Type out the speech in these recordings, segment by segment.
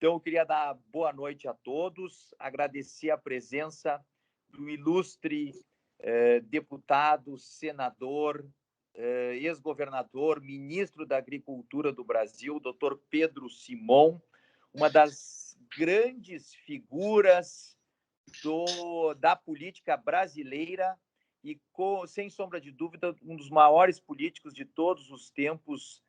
Então, eu queria dar boa noite a todos, agradecer a presença do ilustre deputado, senador, ex-governador, ministro da Agricultura do Brasil, Dr. Pedro Simon, uma das grandes figuras da política brasileira e, sem sombra de dúvida, um dos maiores políticos de todos os tempos,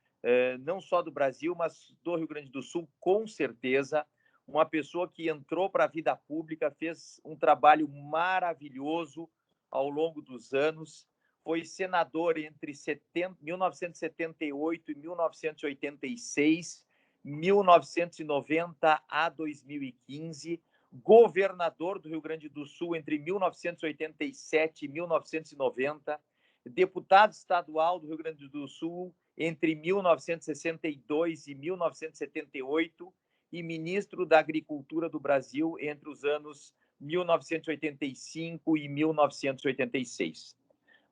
não só do Brasil, mas do Rio Grande do Sul, com certeza. Uma pessoa que entrou para a vida pública, fez um trabalho maravilhoso ao longo dos anos, foi senador entre 1978 e 1986, 1990 a 2015, governador do Rio Grande do Sul entre 1987 e 1990, deputado estadual do Rio Grande do Sul entre 1962 e 1978 e ministro da Agricultura do Brasil entre os anos 1985 e 1986.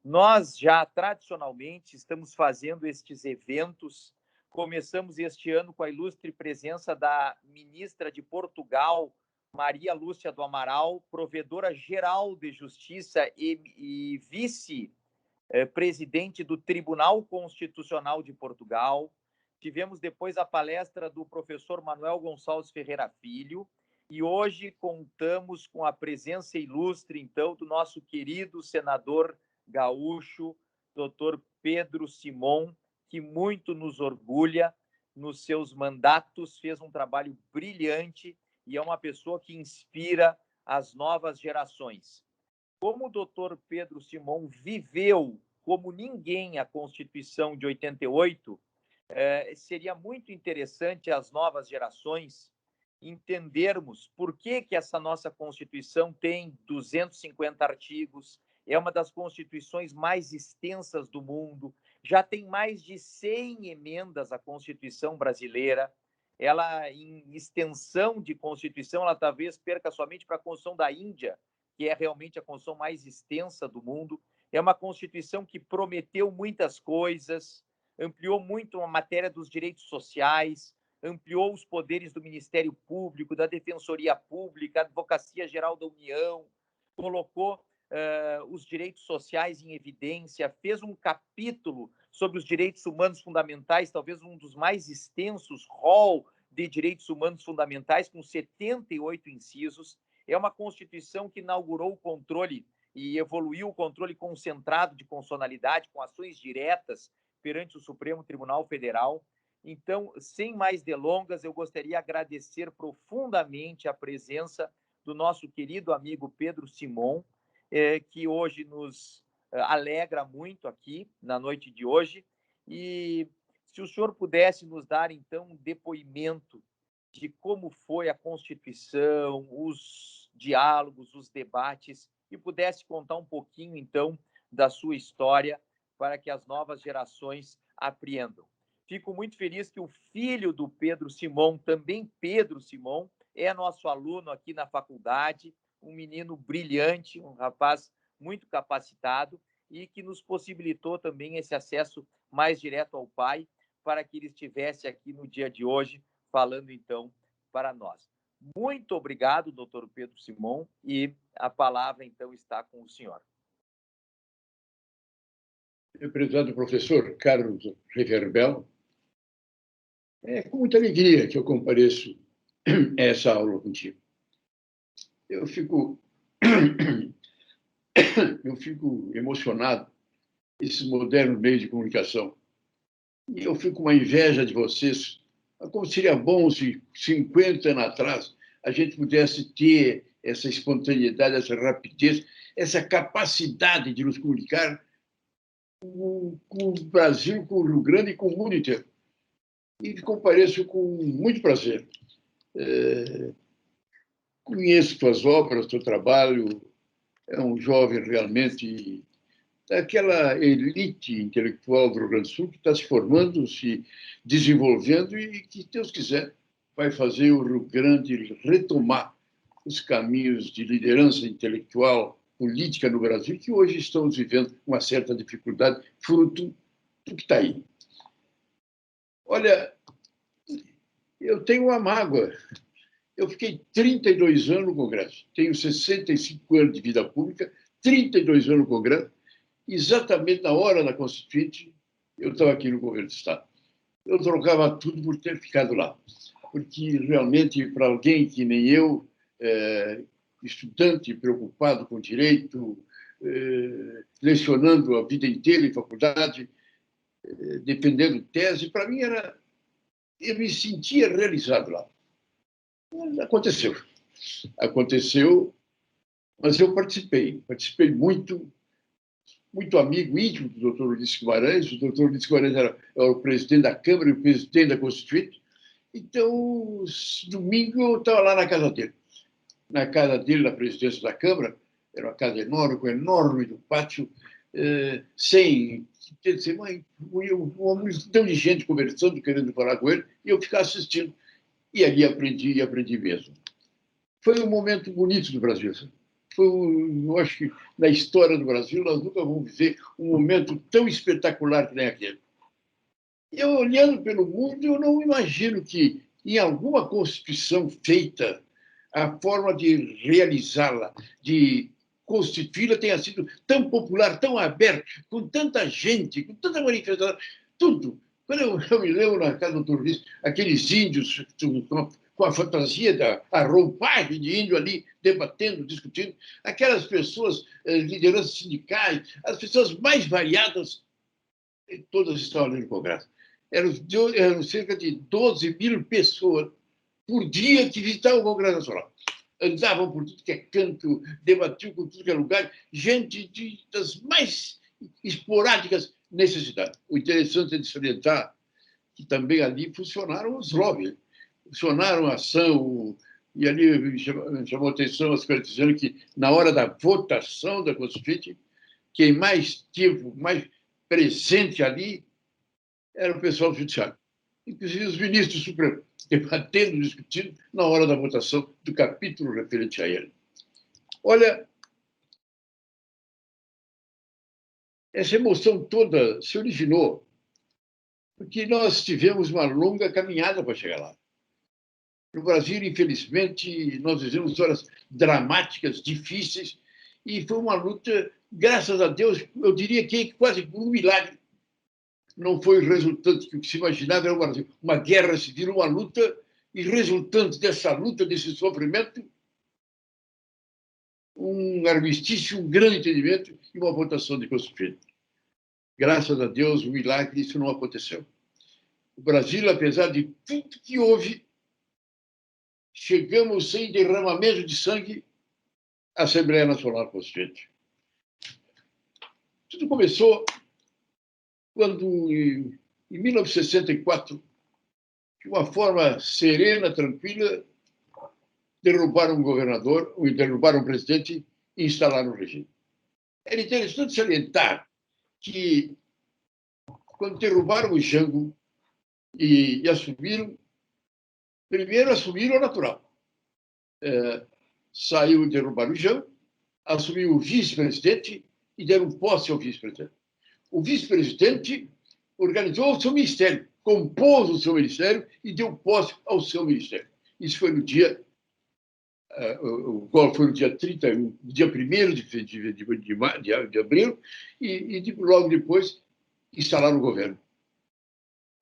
Nós já, tradicionalmente, estamos fazendo estes eventos. Começamos este ano com a ilustre presença da ministra de Portugal, Maria Lúcia do Amaral, provedora-geral de Justiça e vice-presidente do Tribunal Constitucional de Portugal. Tivemos depois a palestra do professor Manuel Gonçalves Ferreira Filho, e hoje contamos com a presença ilustre, então, do nosso querido senador gaúcho, Dr. Pedro Simon, que muito nos orgulha nos seus mandatos, fez um trabalho brilhante e é uma pessoa que inspira as novas gerações. Como o Dr. Pedro Simon viveu como ninguém a Constituição de 88, seria muito interessante as novas gerações entendermos por que essa nossa Constituição tem 250 artigos, é uma das constituições mais extensas do mundo, já tem mais de 100 emendas à Constituição brasileira. Ela, em extensão de Constituição, ela talvez perca somente para a Constituição da Índia, que é realmente a Constituição mais extensa do mundo. É uma Constituição que prometeu muitas coisas, ampliou muito a matéria dos direitos sociais, ampliou os poderes do Ministério Público, da Defensoria Pública, da Advocacia Geral da União, colocou os direitos sociais em evidência, fez um capítulo sobre os direitos humanos fundamentais, talvez um dos mais extensos rol de direitos humanos fundamentais, com 78 incisos. É uma Constituição que inaugurou o controle e evoluiu o controle concentrado de constitucionalidade, com ações diretas perante o Supremo Tribunal Federal. Então, sem mais delongas, eu gostaria de agradecer profundamente a presença do nosso querido amigo Pedro Simon, que hoje nos alegra muito aqui na noite de hoje. E se o senhor pudesse nos dar, então, um depoimento de como foi a Constituição, os diálogos, os debates, e pudesse contar um pouquinho, então, da sua história para que as novas gerações apreendam. Fico muito feliz que o filho do Pedro Simon, também Pedro Simon, é nosso aluno aqui na faculdade, um menino brilhante, um rapaz muito capacitado e que nos possibilitou também esse acesso mais direto ao pai para que ele estivesse aqui no dia de hoje falando, então, para nós. Muito obrigado, doutor Pedro Simon, e a palavra, então, está com o senhor. Prezado professor Carlos Reverbel, é com muita alegria que eu compareço a essa aula contigo. Eu fico emocionado esses modernos meios de comunicação. E eu fico com uma inveja de vocês. Como seria bom se 50 anos atrás a gente pudesse ter essa espontaneidade, essa rapidez, essa capacidade de nos comunicar com o Brasil, com o Rio Grande e com o mundo inteiro. E compareço com muito prazer. Conheço tuas obras, teu trabalho. É um jovem realmente daquela elite intelectual do Rio Grande do Sul que está se formando, se desenvolvendo e que, Deus quiser, vai fazer o Rio Grande retomar os caminhos de liderança intelectual, política no Brasil, que hoje estamos vivendo uma certa dificuldade, fruto do que está aí. Olha, eu tenho uma mágoa Eu fiquei 32 anos no Congresso. Tenho 65 anos de vida pública, 32 anos no Congresso. Exatamente na hora da Constituinte, eu estava aqui no governo do Estado. Eu trocava tudo por ter ficado lá. Porque, realmente, para alguém que nem eu, estudante, preocupado com direito, lecionando a vida inteira em faculdade, defendendo tese, para mim era... Eu me sentia realizado lá. Aconteceu. Aconteceu, mas eu participei. Participei muito, muito amigo íntimo do doutor Ulisses Guimarães. O doutor Ulisses Guimarães era o presidente da Câmara e o presidente da Constituinte. Então, domingo, eu estava lá na casa dele. Na casa dele, na presidência da Câmara, era uma casa enorme, com enorme do pátio, sem... Quer dizer, uma multidão de gente conversando, querendo falar com ele, e eu ficava assistindo. E ali aprendi mesmo. Foi um momento bonito do Brasil. Eu acho que na história do Brasil nós nunca vamos viver um momento tão espetacular que nem aquele. Eu, olhando pelo mundo, eu não imagino que em alguma Constituição feita, a forma de realizá-la, de constituí-la, tenha sido tão popular, tão aberta, com tanta gente, com tanta manifestação, tudo. Quando eu me lembro na casa do Luiz, aqueles índios com a fantasia, a roupagem de índio ali, debatendo, discutindo, aquelas pessoas, lideranças sindicais, as pessoas mais variadas, todas estavam ali no Congresso. Eram cerca de 12 mil pessoas por dia que visitavam o Congresso Nacional. Andavam por tudo que é canto, debatiam por tudo que é lugar, gente das mais esporádicas necessidades. O interessante é de salientar que também ali funcionaram os lobbies, funcionaram a ação, e ali me chamou a atenção as coisas dizendo que, na hora da votação da Constituinte, quem mais teve, mais presente ali, era o pessoal do Judiciário, inclusive os ministros supremos, debatendo, discutindo na hora da votação do capítulo referente a ele. Olha, essa emoção toda se originou porque nós tivemos uma longa caminhada para chegar lá. No Brasil, infelizmente, nós vivemos horas dramáticas, difíceis, e foi uma luta, graças a Deus, eu diria que quase por um milagre. Não foi o resultante que se imaginava, era uma guerra civil, uma luta, e resultante dessa luta, desse sofrimento, um armistício, um grande entendimento e uma votação de Constituinte. Graças a Deus, o milagre, isso não aconteceu. O Brasil, apesar de tudo que houve, chegamos sem derramamento de sangue à Assembleia Nacional Constituinte. Tudo começou quando, em 1964, de uma forma serena, tranquila, derrubaram um governador, ou derrubaram um presidente e instalaram um regime. Era interessante salientar que, quando derrubaram o Jango e assumiram, primeiro assumiram o natural. Saiu e derrubaram o Jango, assumiu o vice-presidente e deram posse ao vice-presidente. O vice-presidente organizou o seu ministério, compôs o seu ministério e deu posse ao seu ministério. Isso foi no dia, qual foi no dia 31, dia 1º de abril, e logo depois instalaram o governo.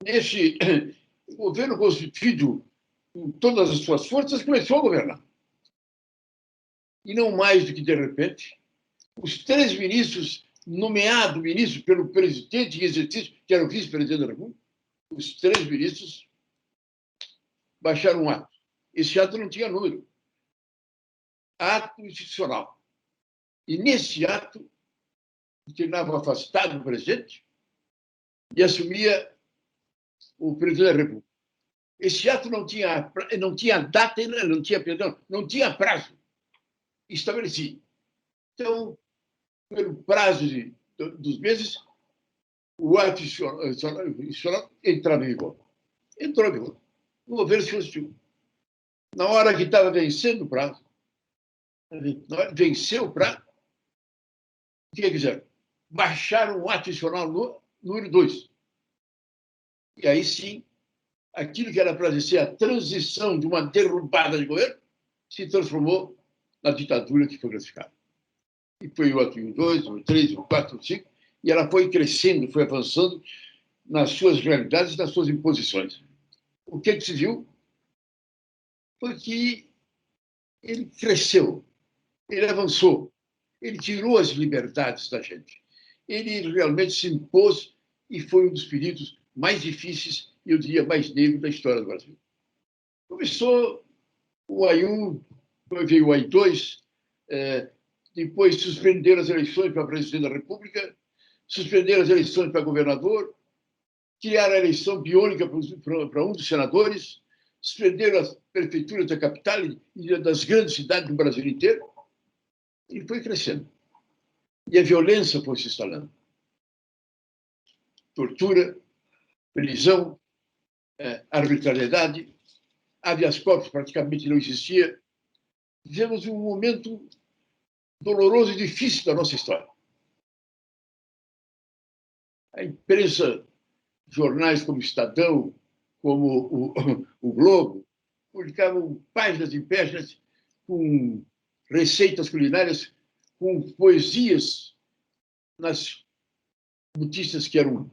Nesse governo constituído com todas as suas forças, começou a governar. E não mais do que, de repente, os 3 ministros nomeados pelo presidente em exercício, que era o vice-presidente da República, os 3 ministros baixaram um ato. Esse ato não tinha número. Ato institucional. E nesse ato, tornava afastado o presidente e assumia o presidente da República. Esse ato não tinha data, não tinha prazo estabelecido. Então, pelo prazo dos meses, o ato institucional entrava em vigor. Entrou em vigor. O governo se constituiu. Na hora que estava vencendo o prazo, venceu o prazo, o que fizeram? Baixaram o ato institucional número 2. E aí sim, aquilo que era para ser a transição de uma derrubada de governo se transformou na ditadura que foi classificada. E foi o Artigo 2, o 3, o 4, o 5, e ela foi crescendo, foi avançando nas suas realidades, nas suas imposições. O que se viu foi que ele cresceu, ele avançou, ele tirou as liberdades da gente. Ele realmente se impôs e foi um dos períodos mais difíceis e, eu diria, mais negros da história do Brasil. Começou o AI-1, veio o AI-2, depois suspenderam as eleições para presidente da República, suspenderam as eleições para governador, criaram a eleição biônica para um dos senadores, suspenderam as prefeituras da capital e das grandes cidades do Brasil inteiro, e foi crescendo. E a violência foi se instalando. Tortura, prisão, arbitrariedade, habeas corpus praticamente não existia. Vivemos um momento doloroso e difícil da nossa história. A imprensa, jornais como o Estadão, como o Globo, publicavam páginas e páginas com receitas culinárias, com poesias nas notícias que eram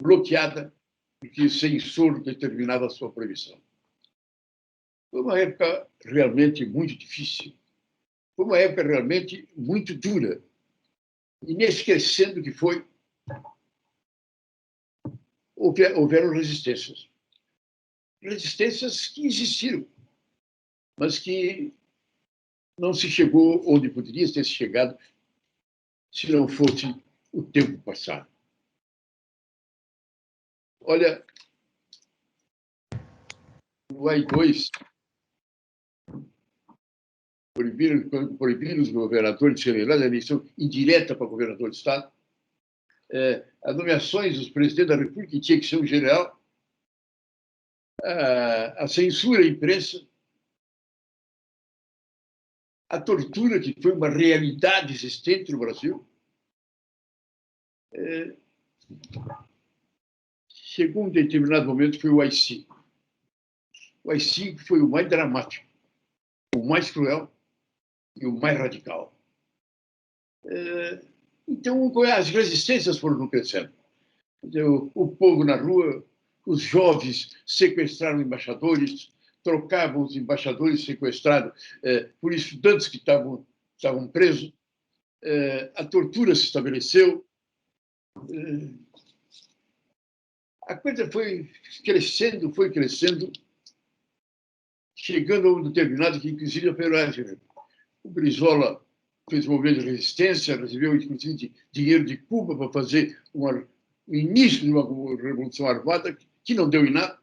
bloqueadas, porque o censor determinava a sua proibição. Foi uma época realmente muito difícil. Foi uma época realmente muito dura. E nesse crescendo que foi, houveram resistências. Resistências que existiram, mas que não se chegou onde poderia ter chegado se não fosse o tempo passado. Olha, o AI-2 proibiram os governadores de celebrar a eleição indireta para governador de Estado, as nomeações dos presidentes da República, que tinha que ser um general, a censura à imprensa, a tortura, que foi uma realidade existente no Brasil. Chegou um determinado momento, foi o AI-5. O AI-5 foi o mais dramático, o mais cruel e o mais radical. Então, as resistências foram crescendo. O povo na rua, os jovens sequestraram embaixadores, trocavam os embaixadores sequestrados por estudantes que estavam presos. A tortura se estabeleceu. A coisa foi crescendo, chegando a um determinado que, inclusive, o Brizola fez um movimento de resistência, recebeu, inclusive, dinheiro de Cuba para fazer o início de uma revolução armada, que não deu em nada.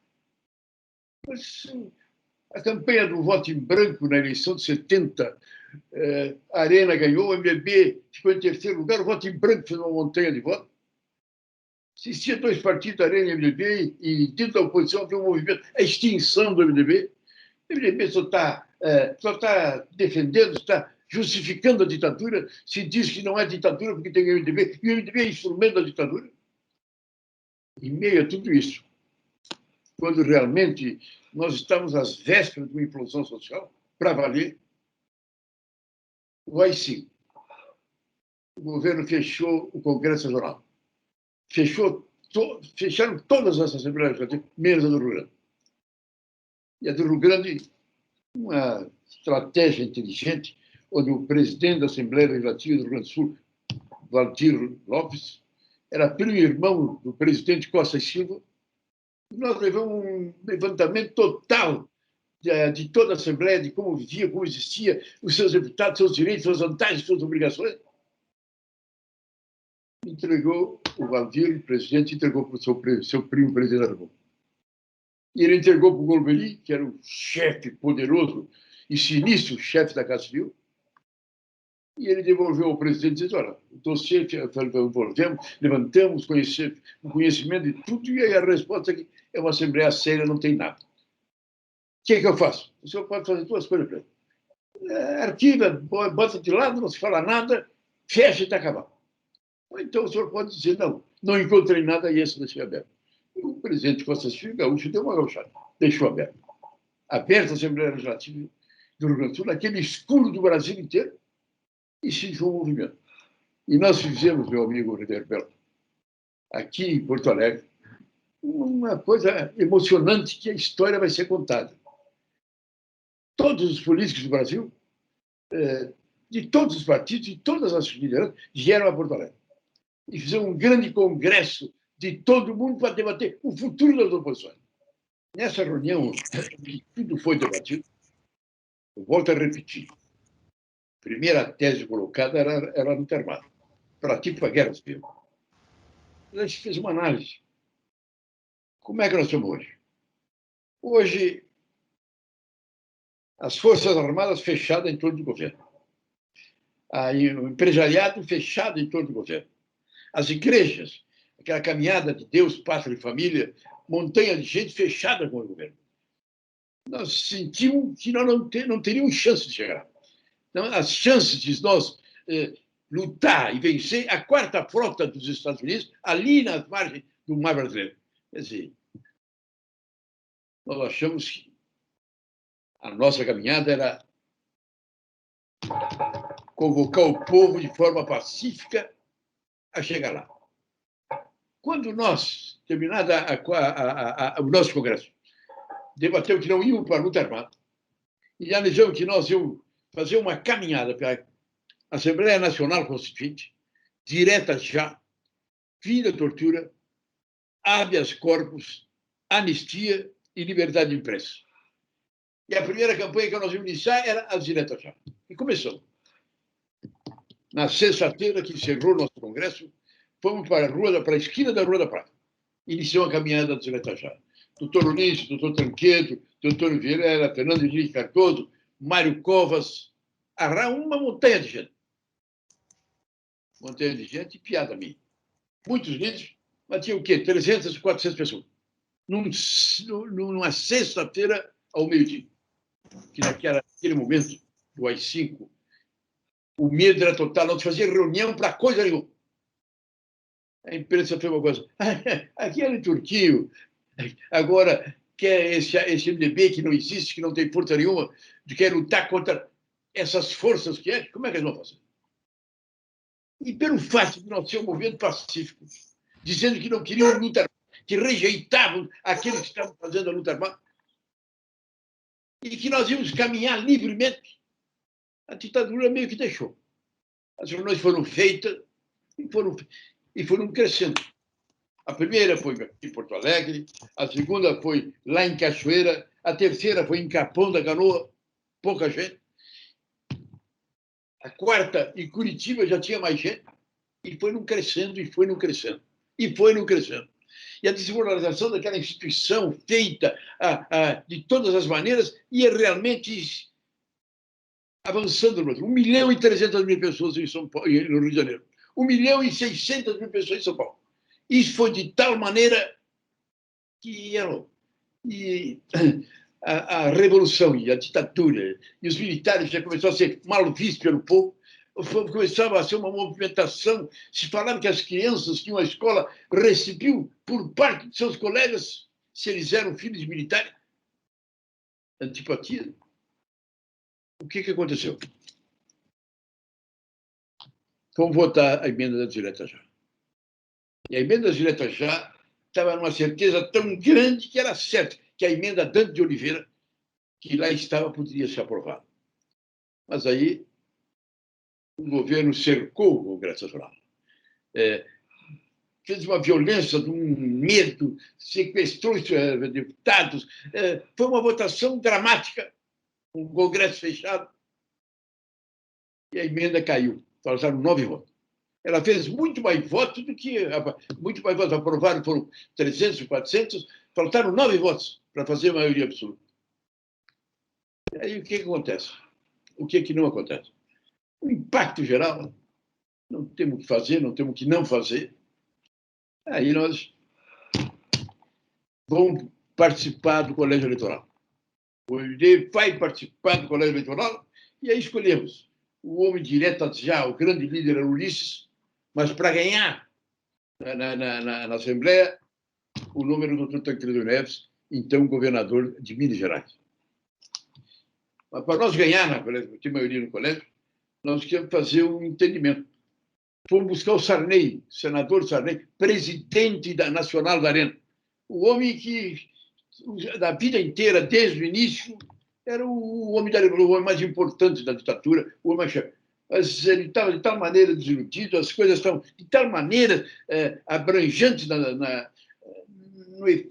Mas a campanha do voto em branco na eleição de 70, a Arena ganhou, o MDB ficou em terceiro lugar, o voto em branco fez uma montanha de votos. Existia dois partidos, a Arena e o MDB, e dentro da oposição havia um movimento, a extinção do MDB. O MDB só está defendendo, está justificando a ditadura, se diz que não é ditadura porque tem o MDB, e o MDB é instrumento da ditadura. Em meio a tudo isso, quando realmente nós estamos às vésperas de uma implosão social, para valer, o AI-5. O governo fechou o Congresso Nacional. Fecharam todas as assembleias legislativas, menos a do Rio Grande. E a do Rio Grande, uma estratégia inteligente, onde o presidente da Assembleia Legislativa do Rio Grande do Sul, Valdir Lopes, era primo irmão do presidente Costa e Silva. Nós levamos um levantamento total de toda a Assembleia, de como vivia, como existia, os seus deputados, seus direitos, suas vantagens, suas obrigações. Entregou o Valdir, o presidente, entregou para o seu primo presidente da República. E ele entregou para o Golbery, que era um chefe poderoso e sinistro chefe da Casa Civil, e ele devolveu ao presidente e disse: olha, o dossiê devolvemos, levantamos o conhecimento de tudo, e aí a resposta é que é uma Assembleia séria, não tem nada. O que é que eu faço? O senhor pode fazer duas coisas para ele. Arquiva, bota de lado, não se fala nada, fecha e está acabado. Ou então o senhor pode dizer: não encontrei nada e esse deixei aberto. O presidente Costa Silva Gaúcho deu uma gauchada, deixou aberto. Aberta a Assembleia Legislativa do Rio Grande do Sul, naquele escuro do Brasil inteiro, e se iniciou o movimento. E nós fizemos, meu amigo Ribeiro, aqui em Porto Alegre, uma coisa emocionante que a história vai ser contada. Todos os políticos do Brasil, de todos os partidos, de todas as lideranças, vieram a Porto Alegre. E fizeram um grande congresso de todo mundo para debater o futuro das oposições. Nessa reunião, tudo foi debatido. Eu volto a repetir. A primeira tese colocada era no termado, para tipo a guerra civil. A gente fez uma análise. Como é que nós estamos hoje? Hoje, as Forças Armadas fechadas em torno do governo. O empresariado fechado em torno do governo. As igrejas, aquela caminhada de Deus, pátria e família, montanha de gente fechada com o governo. Nós sentimos que nós não teríamos chance de chegar. Então, as chances de nós lutar e vencer a quarta frota dos Estados Unidos, ali nas margens do Mar Brasileiro. Quer dizer, nós achamos que a nossa caminhada era convocar o povo de forma pacífica a chegar lá. Quando nós, terminado o nosso congresso, debatemos que não íamos para a luta armada e analisamos que nós íamos fazer uma caminhada para a Assembleia Nacional Constituinte, direta já, fim da tortura, habeas corpus, anistia e liberdade de imprensa. E a primeira campanha que nós íamos iniciar era a direta já. E começou. Na sexta-feira, que encerrou o nosso congresso, fomos para a esquina da Rua da Prata. Iniciou a caminhada da direta já. Doutor Ulisses, doutor Tranquedo, doutor Vieira, Fernando Henrique Cardoso, Mário Covas, uma montanha de gente. Montanha de gente e piada minha. Muitos líderes, mas tinha o quê? 300, 400 pessoas. Numa sexta-feira ao meio-dia. Que naquele momento, do AI-5, o medo era total, não se fazia reunião para coisa nenhuma. A imprensa fez uma coisa. Aquele turquinho, agora quer esse MDB que não existe, que não tem força nenhuma, de quer lutar contra essas forças que é, como é que eles vão fazer? E pelo fato de nós ser um movimento pacífico, dizendo que não queriam luta, que rejeitavam aqueles que estavam fazendo a luta armada, e que nós íamos caminhar livremente, a ditadura meio que deixou. As reuniões foram feitas e foram crescendo. A primeira foi em Porto Alegre, a segunda foi lá em Cachoeira, a terceira foi em Capão da Canoa, pouca gente. A quarta, em Curitiba, já tinha mais gente. E foi não crescendo, e foi não crescendo. E foi não crescendo. E a desmoralização daquela instituição feita de todas as maneiras ia realmente avançando. 1.300.000 pessoas em São Paulo, no Rio de Janeiro. 1.600.000 pessoas em São Paulo. Isso foi de tal maneira que a revolução e a ditadura e os militares já começaram a ser mal vistos pelo povo, começava a ser uma movimentação. Se falava que as crianças que iam à escola recebiam por parte de seus colegas, se eles eram filhos de militares, antipatia. O que aconteceu? Vamos votar a emenda da direta já. E a emenda da direta já estava numa certeza tão grande que era certo que a emenda Dante de Oliveira, que lá estava, poderia ser aprovada. Mas aí o governo cercou o Congresso Nacional. Fez uma violência, um medo, sequestrou deputados. Foi uma votação dramática, um Congresso fechado. E a emenda caiu. Faltaram 9 votos. Ela fez muito mais votos do que... Muito mais votos aprovaram, foram 300, 400. Faltaram 9 votos para fazer a maioria absoluta. E aí o que acontece? O que não acontece? O impacto geral, não temos o que fazer, não temos o que não fazer. Aí nós vamos participar do colégio eleitoral. O MDB vai participar do colégio eleitoral e aí escolhemos o homem direto já, o grande líder era Ulisses, mas para ganhar na Assembleia, o nome era o doutor Tancredo Neves, então governador de Minas Gerais. Mas para nós ganhar na colégio, tinha maioria no colégio, nós queríamos fazer um entendimento. Fomos buscar o Sarney, senador Sarney, presidente nacional da Arena. O homem que, da vida inteira, desde o início, era o homem mais importante da ditadura, o homem mais chefe. Mas ele estava de tal maneira desiludido, as coisas estavam de tal maneira abranjantes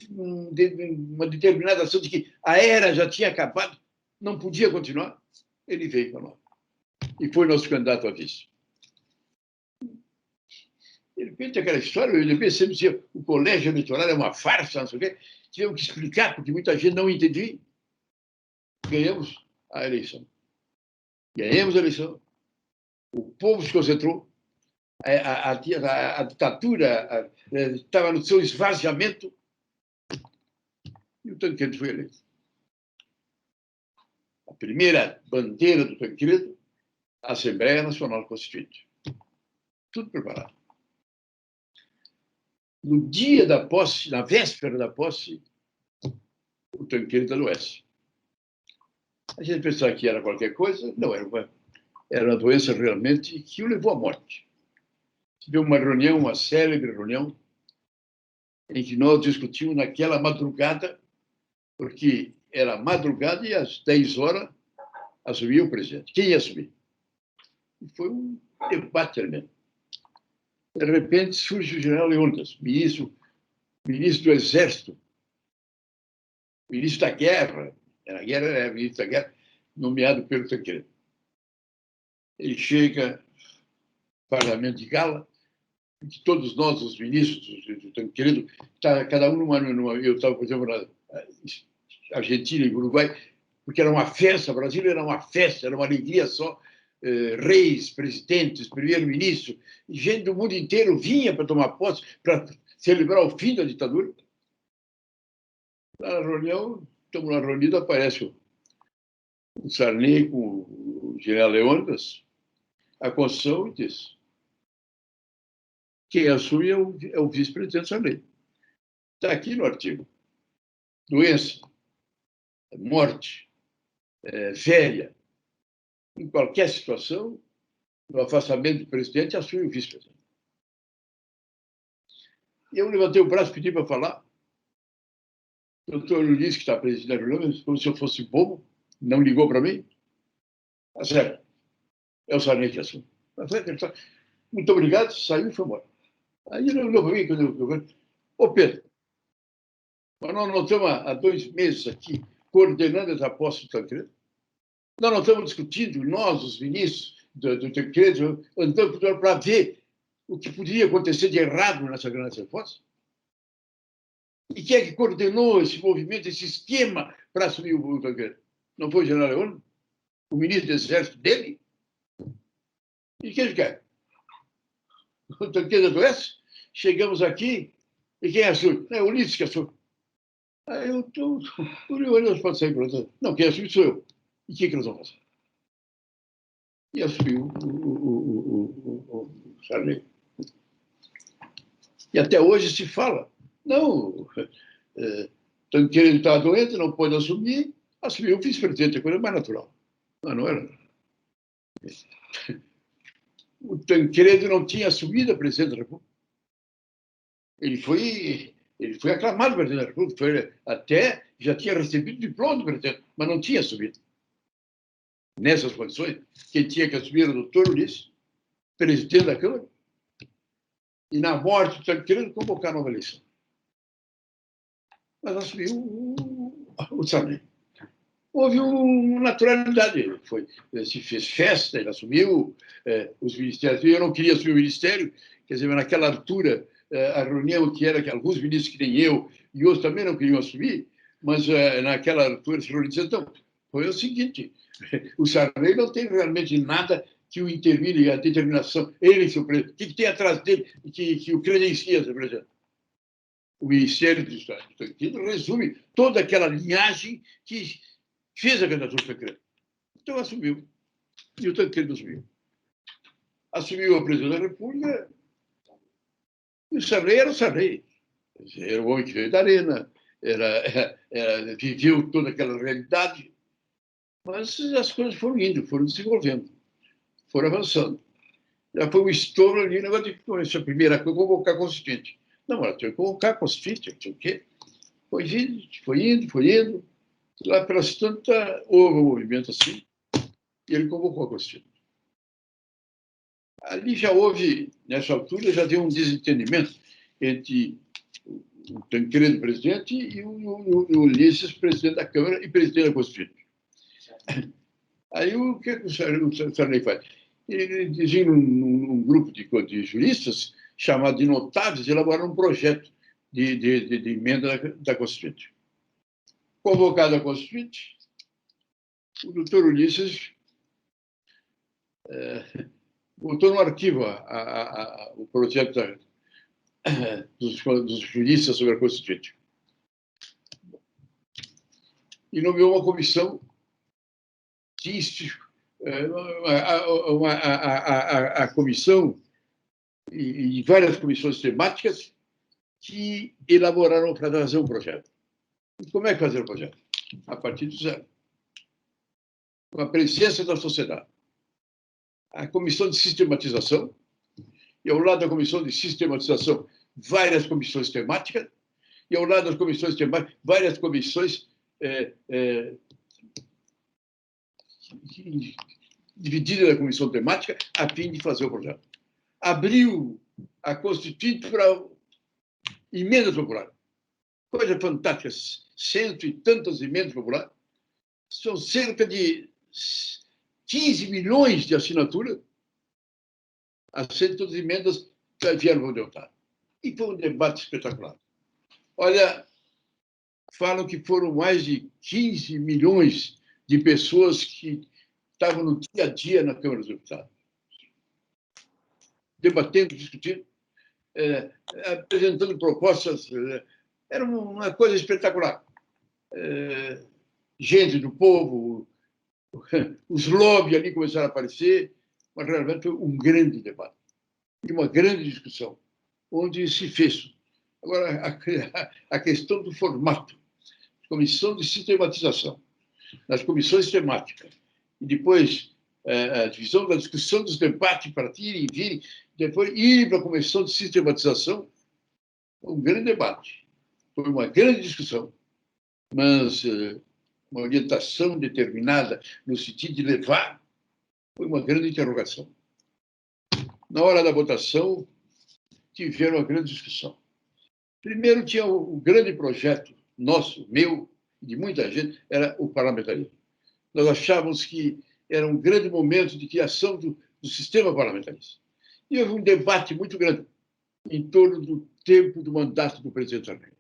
numa determinada ação de que a era já tinha acabado, não podia continuar. Ele veio para nós e foi nosso candidato a vice. De repente, aquela história, ele sempre dizia o colégio eleitoral é uma farsa, não sei o quê. Tivemos que explicar, porque muita gente não entendia. Ganhamos a eleição. Ganhamos a eleição. O povo se concentrou. A ditadura estava no seu esvaziamento. E o Tancredo foi eleito. A primeira bandeira do Tancredo, a Assembleia Nacional Constituinte. Tudo preparado. No dia da posse, na véspera da posse, o Tancredo adoece. A gente pensava que era qualquer coisa, não, era uma doença realmente que o levou à morte. Tivemos uma reunião, uma célebre reunião, em que nós discutimos naquela madrugada, porque era madrugada e às 10 horas assumia o presidente. Quem ia assumir? E foi um debate tremendo. De repente surge o general Leônidas, ministro do Exército, ministro da Guerra, era ministro da Guerra, nomeado pelo Tancredo. Ele chega no Parlamento de Gala, que todos nós, os ministros do Tancredo, cada um numa. Eu estava, por exemplo, na Argentina e Uruguai, porque era uma festa, Brasília era uma festa, era uma alegria só. Reis, presidentes, primeiro-ministro, gente do mundo inteiro vinha para tomar posse, para celebrar o fim da ditadura. Na reunião, estamos na reunião, aparece o Sarney com o general Leônidas, a Constituição e diz: quem assume é o vice-presidente Sarney. Está aqui no artigo. Doença, morte, férias. Em qualquer situação, no afastamento do presidente, assume o vice-presidente. E eu levantei o braço e pedi para falar. O doutor Luiz, que está presidindo a reunião, como se eu fosse bobo, não ligou para mim. Tá certo. É o Sarney que assume. Muito obrigado, saiu e foi embora. Aí ele olhou para mim, quando eu falei: ô Pedro, mas nós não estamos há 2 meses aqui coordenando essa posse do Tancredo? Nós não estamos discutindo, nós, os ministros do Tancredo, andamos para ver o que poderia acontecer de errado nessa grande posse? E quem é que coordenou esse movimento, esse esquema para assumir o Tancredo? Não foi o general Leônidas? O ministro do Exército dele? E quem ele quer? O Tancredo adoece? Chegamos aqui e quem assume? É o Ulisses que assume. Aí eu estou. O Leônidas pode sair para outra. Não, quem assume sou eu. E o que nós vamos fazer? E assumiu o Sarney. E até hoje se fala: não, Tancredo está doente, não pode assumir, assumiu o vice-presidente, a coisa mais natural. Mas não era. O Tancredo não tinha assumido a presidência da República. Ele foi aclamado presidente da República, até já tinha recebido o diploma do presidente, mas não tinha assumido. Nessas condições, quem tinha que assumir era o doutor Ulisses, presidente da Câmara, e na morte do Tancredo convocar nova eleição. Mas assumiu o Sarney. Houve uma naturalidade. Se fez festa, ele assumiu os ministérios. Eu não queria assumir o ministério, quer dizer, naquela altura, a reunião que era que alguns ministros que nem eu e outros também não queriam assumir, mas naquela altura se reuniu e disse: então, foi o seguinte, o Sarney não tem realmente nada que o intervine, a determinação, ele, seu presidente, o que tem atrás dele que o credencia, seu presidente? O Ministério do Estado resume toda aquela linhagem que fez a candidatura do Tancredo. Então assumiu. E o Tancredo assumiu. Assumiu a presidência da República e o Sarney era o Sarney. Era o homem que veio da arena, viveu toda aquela realidade, mas as coisas foram indo, foram desenvolvendo, foram avançando. Já foi um estouro ali, o negócio de começar a primeira coisa, convocar a Constituinte. Não, ela tinha que convocar a Constituinte, tinha o quê? Foi indo, foi indo, foi indo. Lá pelas tantas, houve um movimento assim, e ele convocou a Constituinte. Ali já houve, nessa altura, já deu um desentendimento entre o Tancredo, presidente, e o Ulisses, presidente da Câmara e presidente da Constituinte. Aí o que o Sarney faz? Ele designa um grupo de juristas chamado de notáveis e elaboraram um projeto de emenda da Constituinte. Convocado a Constituinte, o doutor Ulisses botou no arquivo o projeto dos juristas sobre a Constituinte. E nomeou uma comissão a comissão e várias comissões temáticas que elaboraram para fazer um projeto. E como é que fazer o projeto? A partir do zero. Com a presença da sociedade. A comissão de sistematização, e ao lado da comissão de sistematização, várias comissões temáticas, e ao lado das comissões temáticas, várias comissões divididas da comissão temática, a fim de fazer o projeto. Abriu a Constituinte para emendas populares. Coisa fantástica, 100 e tantas emendas populares. São cerca de 15 milhões de assinaturas. As 100 todas as emendas vieram para o deputado. E foi um debate espetacular. Olha, falam que foram mais de 15 milhões de pessoas que estavam no dia a dia na Câmara dos Deputados. Debatendo, discutindo, apresentando propostas. Era uma coisa espetacular. Gente do povo, os lobbies ali começaram a aparecer, mas realmente foi um grande debate e uma grande discussão, onde se fez. Agora, a questão do formato, comissão de sistematização, nas comissões temáticas, e depois a divisão da discussão dos debates, partirem e virem, depois ir para a comissão de sistematização, um grande debate. Foi uma grande discussão, mas uma orientação determinada no sentido de levar, foi uma grande interrogação. Na hora da votação, tiveram uma grande discussão. Primeiro, tinha o grande projeto nosso, meu, de muita gente, era o parlamentarismo. Nós achávamos que era um grande momento de criação do sistema parlamentarista. E houve um debate muito grande em torno do tempo do mandato do presidente Sarney.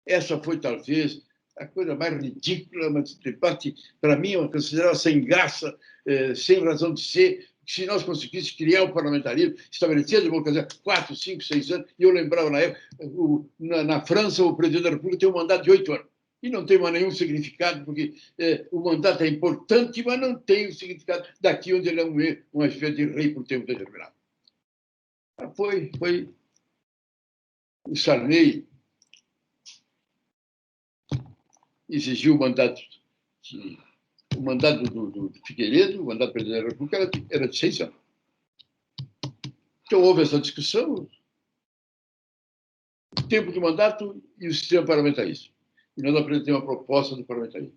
Essa foi, talvez, a coisa mais ridícula, mas debate, para mim, eu considerava sem graça, sem razão de ser. Se nós conseguíssemos criar o parlamentarismo, estabelecer a democracia 4, 5, 6 anos, e eu lembrava na época, na França, o presidente da República tem um mandato de 8 anos. E não tem mais nenhum significado, porque o mandato é importante, mas não tem o significado daqui onde ele é uma espécie de rei por tempo determinado. Foi o Sarney exigiu o mandato do Figueiredo, o mandato do presidente da República era de 6 anos. Então, houve essa discussão, o tempo de mandato e o sistema parlamentarista. E nós apresentamos uma proposta do parlamentarismo.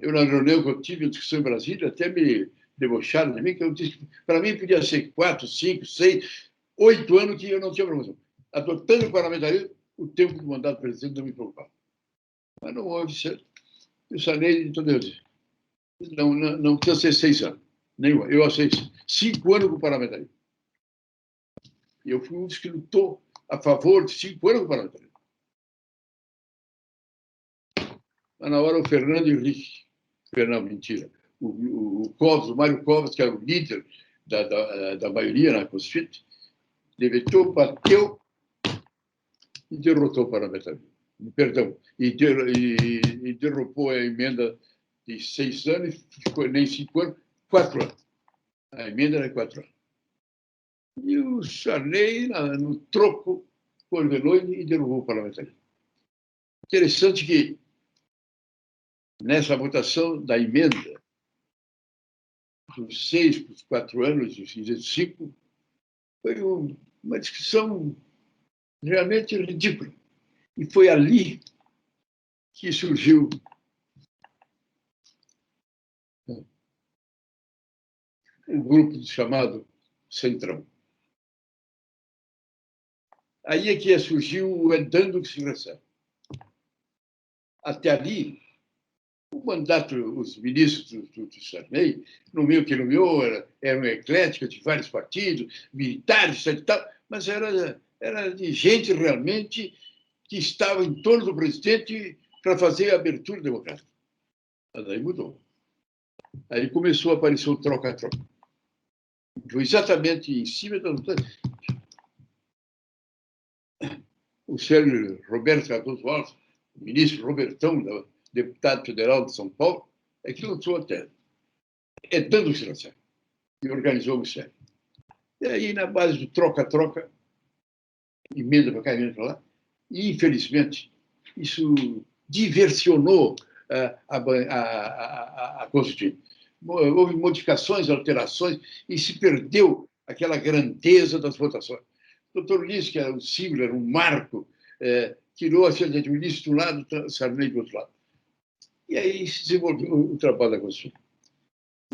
Eu, na reunião que eu tive, a discussão em Brasília, até me debocharam de mim, que eu disse que, para mim, podia ser 4, 5, 6, 8 anos que eu não tinha problema. Adotando o parlamentarismo, o tempo de mandato do presidente não me preocupava. Mas não houve certo. Eu sanei, então Deus disse, não precisa ser 6 anos. Nenhuma. Eu aceito 5 anos com o parlamentarismo. E eu fui um dos que lutou a favor de 5 anos com o parlamentarismo. Mas na hora o Fernando Henrique, mentira, o Covas, o Mário Covas, que era o líder da maioria na Constituinte, devetou, bateu e derrotou o parlamentarismo. Perdão, e derrubou a emenda de 6 anos, ficou nem 5 anos, 4 anos. A emenda era 4 anos. E o Sarney, no troco, coordenou e derrubou o parlamentarismo. Interessante que, nessa votação da emenda, dos 6 para os 4 anos, dos 5, foi uma discussão realmente ridícula. E foi ali que surgiu um grupo chamado Centrão. Aí é que surgiu o é dando que se recebe. Até ali, o mandato, os ministros do Sarney, nomeou que nomeou, eram ecléticos de vários partidos, militares e tal, mas era de gente realmente que estava em torno do presidente para fazer a abertura democrática. Mas aí mudou. Aí começou a aparecer o troca-troca. Foi exatamente em cima da luta. O senhor Roberto Cardoso Alves, o ministro Robertão, deputado federal de São Paulo, é que lançou a tese. É dando o Ministério. E organizou o Ministério. E aí, na base do troca-troca, emenda para cá, emenda para lá, e, infelizmente, isso diversionou a Constituição. Houve modificações, alterações, e se perdeu aquela grandeza das votações. O doutor Ulisses, que era um símbolo, era um marco, tirou a cidade de Ulisses de um lado, Sarney do outro lado. E aí se desenvolveu o trabalho da Constituição.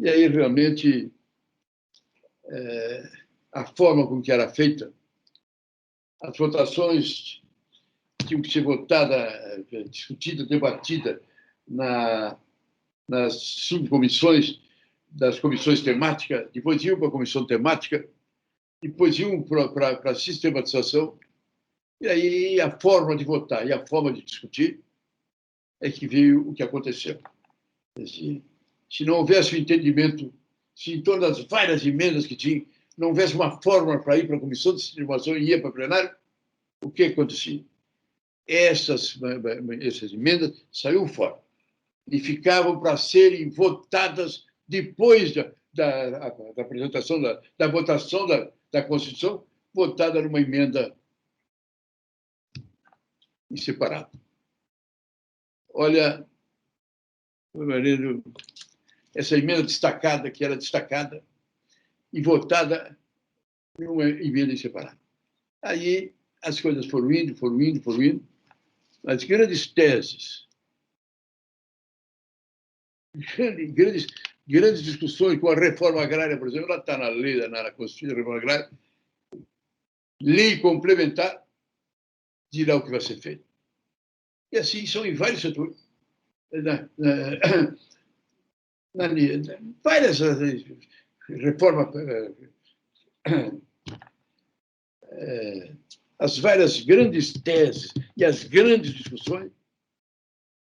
E aí, realmente, a forma com que era feita, as votações tinham que ser votada, discutida, debatida nas subcomissões das comissões temáticas, depois iam para a comissão temática, depois iam para a sistematização, e aí a forma de votar e a forma de discutir é que veio o que aconteceu. Se não houvesse o entendimento, se em torno das várias emendas que tinha, não houvesse uma fórmula para ir para a comissão de sistematização e ia para o plenário, o que acontecia? Essas emendas saíam fora e ficavam para serem votadas depois da apresentação, da votação da Constituição, votada numa emenda em separado. Olha, meu marido, essa emenda destacada, que era destacada, e votada numa emenda em separado. Aí as coisas foram indo, foram indo, foram indo. As grandes teses, grandes discussões com a reforma agrária, por exemplo, ela está na lei, na Constituição da Reforma Agrária, lei complementar dirá o que vai ser feito. E assim são em vários setores. Várias reformas, as várias grandes teses e as grandes discussões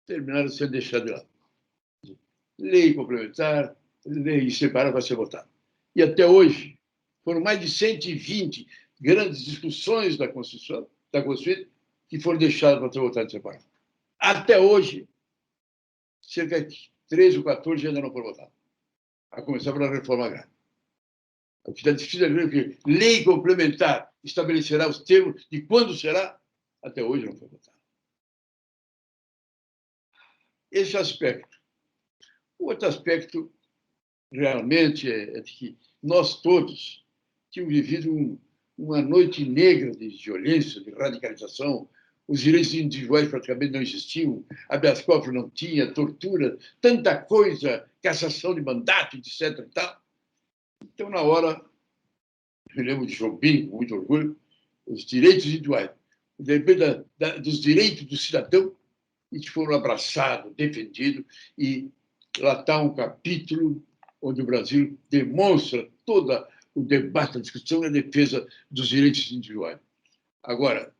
terminaram sendo deixadas de lado. Lei complementar, lei separada vai ser votada. E até hoje, foram mais de 120 grandes discussões da Constituição, que foram deixadas para ser votadas separado. Até hoje, cerca de 13 ou 14 ainda não foram votadas. A começar pela reforma agrária. O que está difícil é que lei complementar estabelecerá os termos de quando será, até hoje não foi votado. Esse aspecto. O outro aspecto, realmente, é de que nós todos tínhamos vivido uma noite negra de violência, de radicalização. Os direitos individuais praticamente não existiam, habeas corpus não tinha, tortura, tanta coisa, cassação de mandato, etc. E tal. Então, na hora, eu lembro de Jobim, com muito orgulho, os direitos individuais, dos direitos do cidadão, e que foram abraçados, defendidos, e lá está um capítulo onde o Brasil demonstra todo o debate, a discussão e a defesa dos direitos individuais. Agora,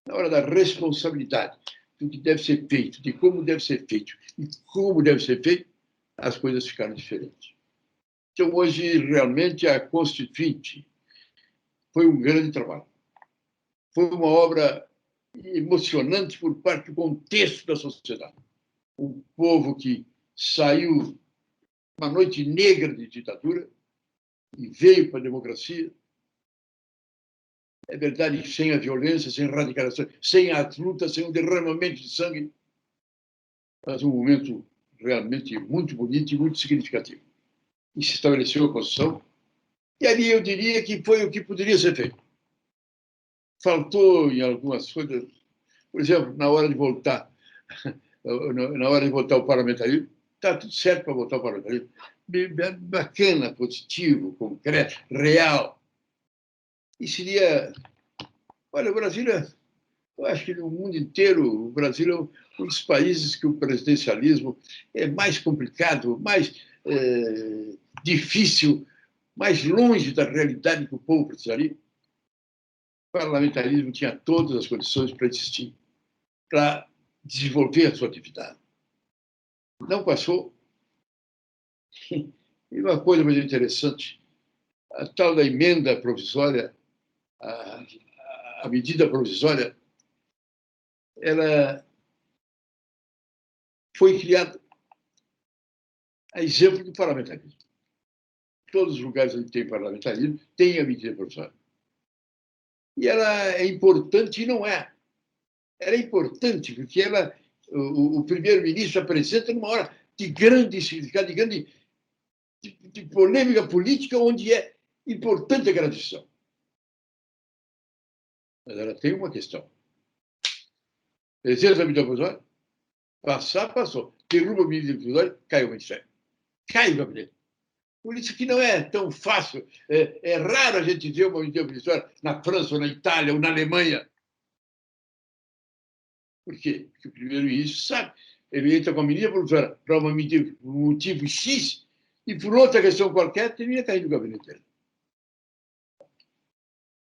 na hora da responsabilidade, do que deve ser feito, de como deve ser feito e como deve ser feito, as coisas ficaram diferentes. Então, hoje, realmente, a Constituinte foi um grande trabalho. Foi uma obra emocionante por parte do contexto da sociedade. Um povo que saiu uma noite negra de ditadura e veio para a democracia, É verdade que sem a violência, sem a radicalização, sem a luta, sem o derramamento de sangue, mas um momento realmente muito bonito e muito significativo. E se estabeleceu a posição, e ali eu diria que foi o que poderia ser feito. Faltou em algumas coisas, por exemplo, na hora de voltar ao parlamentarismo, está tudo certo para voltar ao parlamentarismo. Bacana, positivo, concreto, real. E seria... Olha, o Brasil, eu acho que no mundo inteiro, o Brasil é um dos países que o presidencialismo é mais complicado, mais difícil, mais longe da realidade que o povo precisaria. O parlamentarismo tinha todas as condições para existir, para desenvolver a sua atividade. Não passou. E uma coisa muito interessante, a tal da emenda provisória, a medida provisória, ela foi criada a exemplo do parlamentarismo. Todos os lugares onde tem parlamentarismo tem a medida provisória. E ela é importante e não é. Ela é importante porque o primeiro-ministro apresenta numa hora de grande significado, de polêmica política, onde é importante aquela decisão. Mas ela tem uma questão. Precisa da medida provisória? Passar, passou. Derruba a medida provisória, cai o ministério. Cai o gabinete. Por isso que não é tão fácil. É raro a gente ver uma medida provisória na França, ou na Itália, ou na Alemanha. Por quê? Porque o primeiro-ministro sabe. Ele entra com a medida provisória para uma medida, por um motivo X, e por outra questão qualquer, termina caindo o gabinete dele.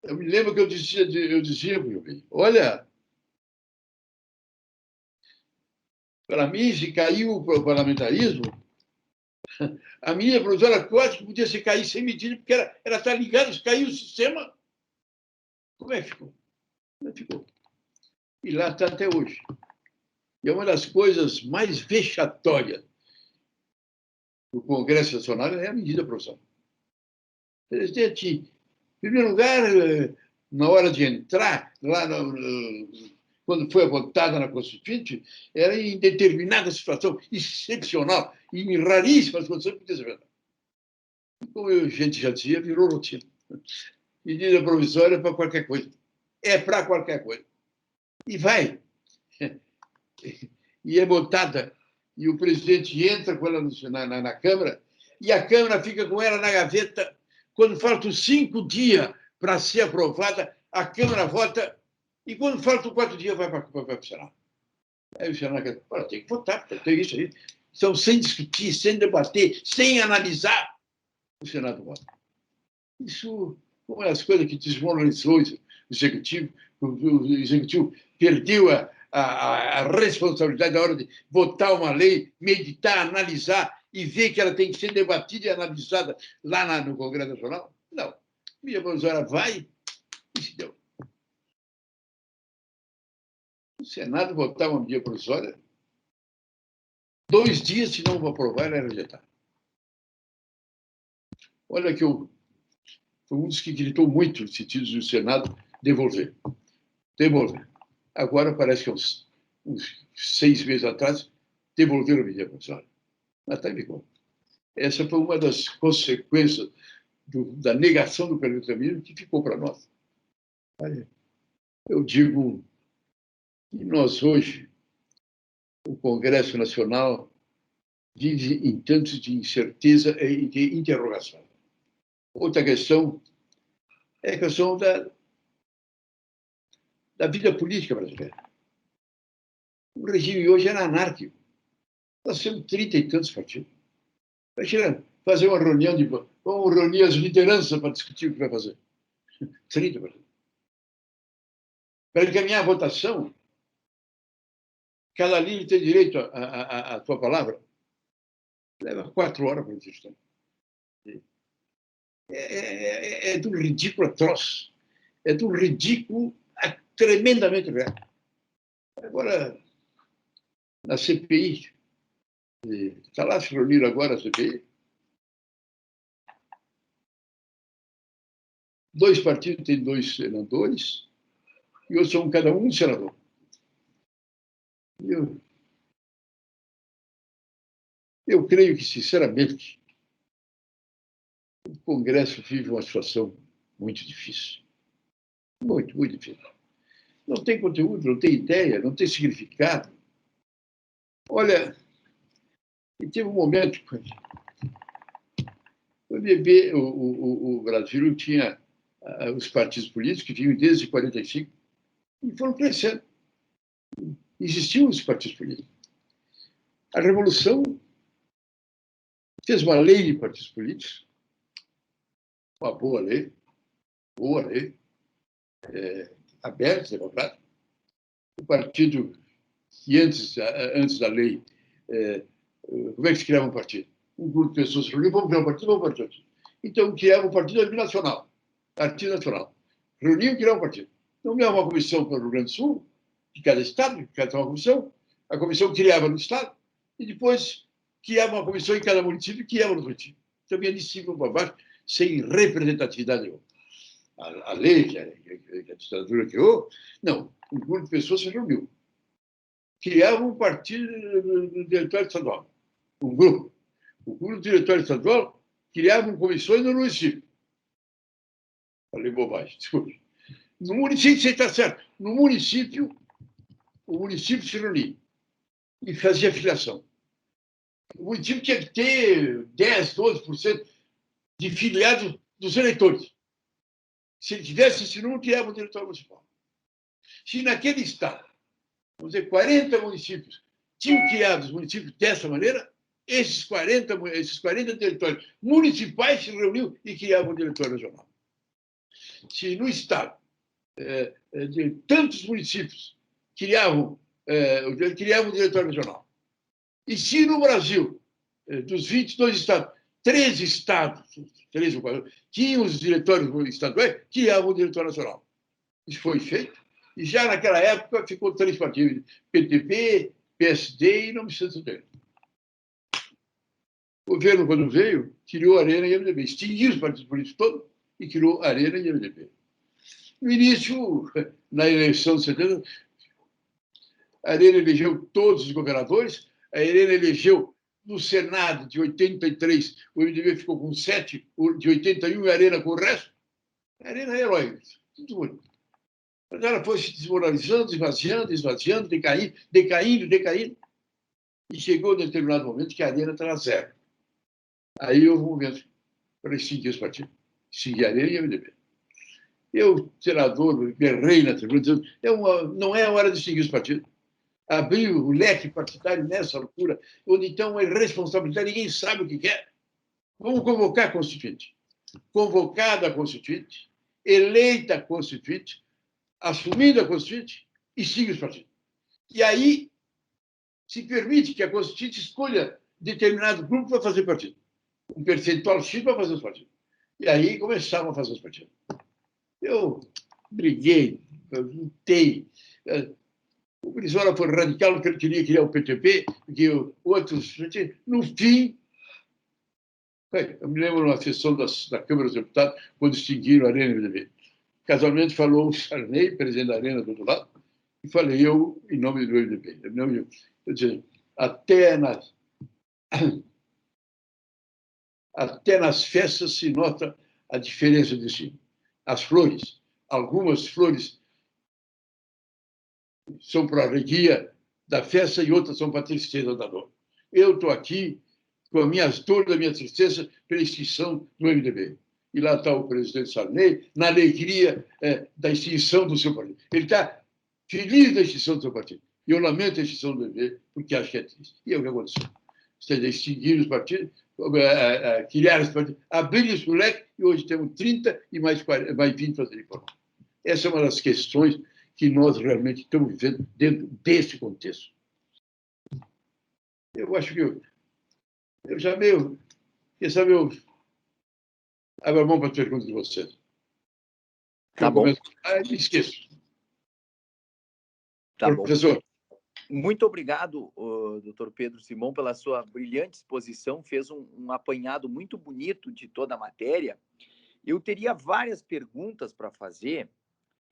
Eu me lembro que eu dizia olha, para mim, se caiu o parlamentarismo, a medida provisória quase que podia se cair sem medida, porque ela está ligada, se caiu o sistema. Como é que ficou? Como é que ficou? E lá está até hoje. E é uma das coisas mais vexatórias do Congresso Nacional é a medida provisória. Presidente, em primeiro lugar, na hora de entrar, lá quando foi votada na Constituinte, era em determinada situação excepcional, em raríssimas condições, podia ser verdade. Como a gente já dizia, virou rotina. Medida provisória para qualquer coisa. É para qualquer coisa. E vai. E é votada. E o presidente entra com ela na Câmara, e a Câmara fica com ela na gaveta. Quando faltam 5 dias para ser aprovada, a Câmara vota, e quando faltam 4 dias, vai para o Senado. Aí o Senado tem que votar, tem isso aí. Então, sem discutir, sem debater, sem analisar, o Senado vota. Isso é uma das coisas que desmoralizou o Executivo. O Executivo perdeu a responsabilidade na hora de votar uma lei, meditar, analisar e ver que ela tem que ser debatida e analisada lá no Congresso Nacional. Não. A medida provisória vai e se deu. O Senado votar uma medida provisória, 2 dias, se não aprovar, ela é rejeitada. Olha que foi um dos que gritou muito no sentido do Senado devolver. Agora, parece que uns 6 meses atrás, devolveram a medida provisória. Mas está em vigor. Essa foi uma das consequências da negação do parlamentarismo que ficou para nós. Eu digo que nós, hoje, o Congresso Nacional vive em tantos de incerteza e de interrogação. Outra questão é a questão da vida política brasileira. O regime hoje era anárquico. Nós temos 30 e tantos partidos. Imagina fazer uma reunião vamos reunir as lideranças para discutir o que vai fazer. 30 partidos. Para encaminhar a votação, cada líder tem direito à sua palavra. Leva 4 horas para discutir. É de um ridículo atroz. É de um ridículo tremendamente real. Agora, na CPI, está lá se reunindo agora a CPI. 2 partidos têm 2 senadores, e outros são cada um senador. Eu creio que, sinceramente, o Congresso vive uma situação muito difícil. Muito, muito difícil. Não tem conteúdo, não tem ideia, não tem significado. Olha, e teve um momento o Brasil tinha os partidos políticos que vinham desde 45 e foram crescendo. Existiam os partidos políticos. A Revolução fez uma lei de partidos políticos, uma boa lei, aberta, democrática. O partido que antes da lei, como é que se criava um partido? Um grupo de pessoas se reuniu, vamos criar um partido. Então, criava um partido nacional, partido nacional. Reuniam e criavam um partido. Então, criava uma comissão para o Rio Grande do Sul, de cada estado, cada uma comissão. A comissão criava no estado e depois criava uma comissão em cada município e criava no município. Então, vinha de cima para baixo, sem representatividade nenhuma. A lei que a ditadura criou, não. Um grupo de pessoas se reuniu. Criava um partido no diretório estadual. Um grupo. O grupo do diretório estadual criava comissões no município. Falei bobagem, desculpe. No município, você está certo. No município, o município se reunia e fazia filiação. O município tinha que ter 10%, 12% de filiados dos eleitores. Se ele tivesse esse número, criava o diretório municipal. Se naquele estado, vamos dizer, 40 municípios tinham criado os municípios dessa maneira, esses 40 diretórios municipais se reuniam e criavam o diretório regional. Se no estado de tantos municípios criavam o diretório regional, e se no Brasil, dos 22 estados, 13 estados, 13 ou 4, tinham os diretórios estaduais, criavam o diretório nacional. Isso foi feito, e já naquela época ficou 3 partidos, PTB, PSD e não me sinto bem. O governo, quando veio, criou a Arena e a MDB, extinguiu os partidos políticos todos e criou a Arena e a MDB. No início, na eleição de 70, a Arena elegeu todos os governadores, a Arena elegeu no Senado de 83, o MDB ficou com 7, de 81 e a Arena com o resto. A Arena é herói, tudo bonito. Mas ela foi se desmoralizando, esvaziando, decaindo, e chegou a determinado momento que a Arena estava zero. Aí houve um momento para extinguir os partidos, extinguir a Arena e a MDB. Eu, senador, berrei na tribuna, dizendo não é a hora de extinguir os partidos. Abriu o leque partidário nessa altura, onde então é responsabilidade, ninguém sabe o que quer. Vamos convocar a Constituinte. Convocada a Constituinte, eleita a Constituinte, assumida a Constituinte, extingue os partidos. E aí se permite que a Constituinte escolha determinado grupo para fazer partido. Um percentual X para fazer os partidos. E aí começaram a fazer os partidos. Eu briguei, lutei. O Brizola foi radical, porque ele queria criar o PTB, que outros... No fim, eu me lembro numa sessão da Câmara dos Deputados, quando extinguiram a Arena e o MDB. Casualmente falou o Sarney, presidente da Arena do outro lado, e falei eu em nome do MDB. Eu disse, até nas festas se nota a diferença de si. As flores, algumas flores são para a alegria da festa e outras são para a tristeza da dor. Eu estou aqui com as minhas dores, a minha tristeza pela extinção do MDB. E lá está o presidente Sarney, na alegria da extinção do seu partido. Ele está feliz da extinção do seu partido. E eu lamento a extinção do MDB, porque acho que é triste. E é o que aconteceu. Ou seja, extinguir os partidos, criar os partidos, abrir os leque, e hoje temos 30 e mais 20 para serem formados. Essa é uma das questões que nós realmente estamos vivendo dentro desse contexto. Eu acho que eu já meio... Quer saber, eu abro a mão para as perguntas de vocês. Tá bom. Me esqueço. Tá Professor. Bom. Muito obrigado, doutor Pedro Simão, pela sua brilhante exposição. Fez um apanhado muito bonito de toda a matéria. Eu teria várias perguntas para fazer.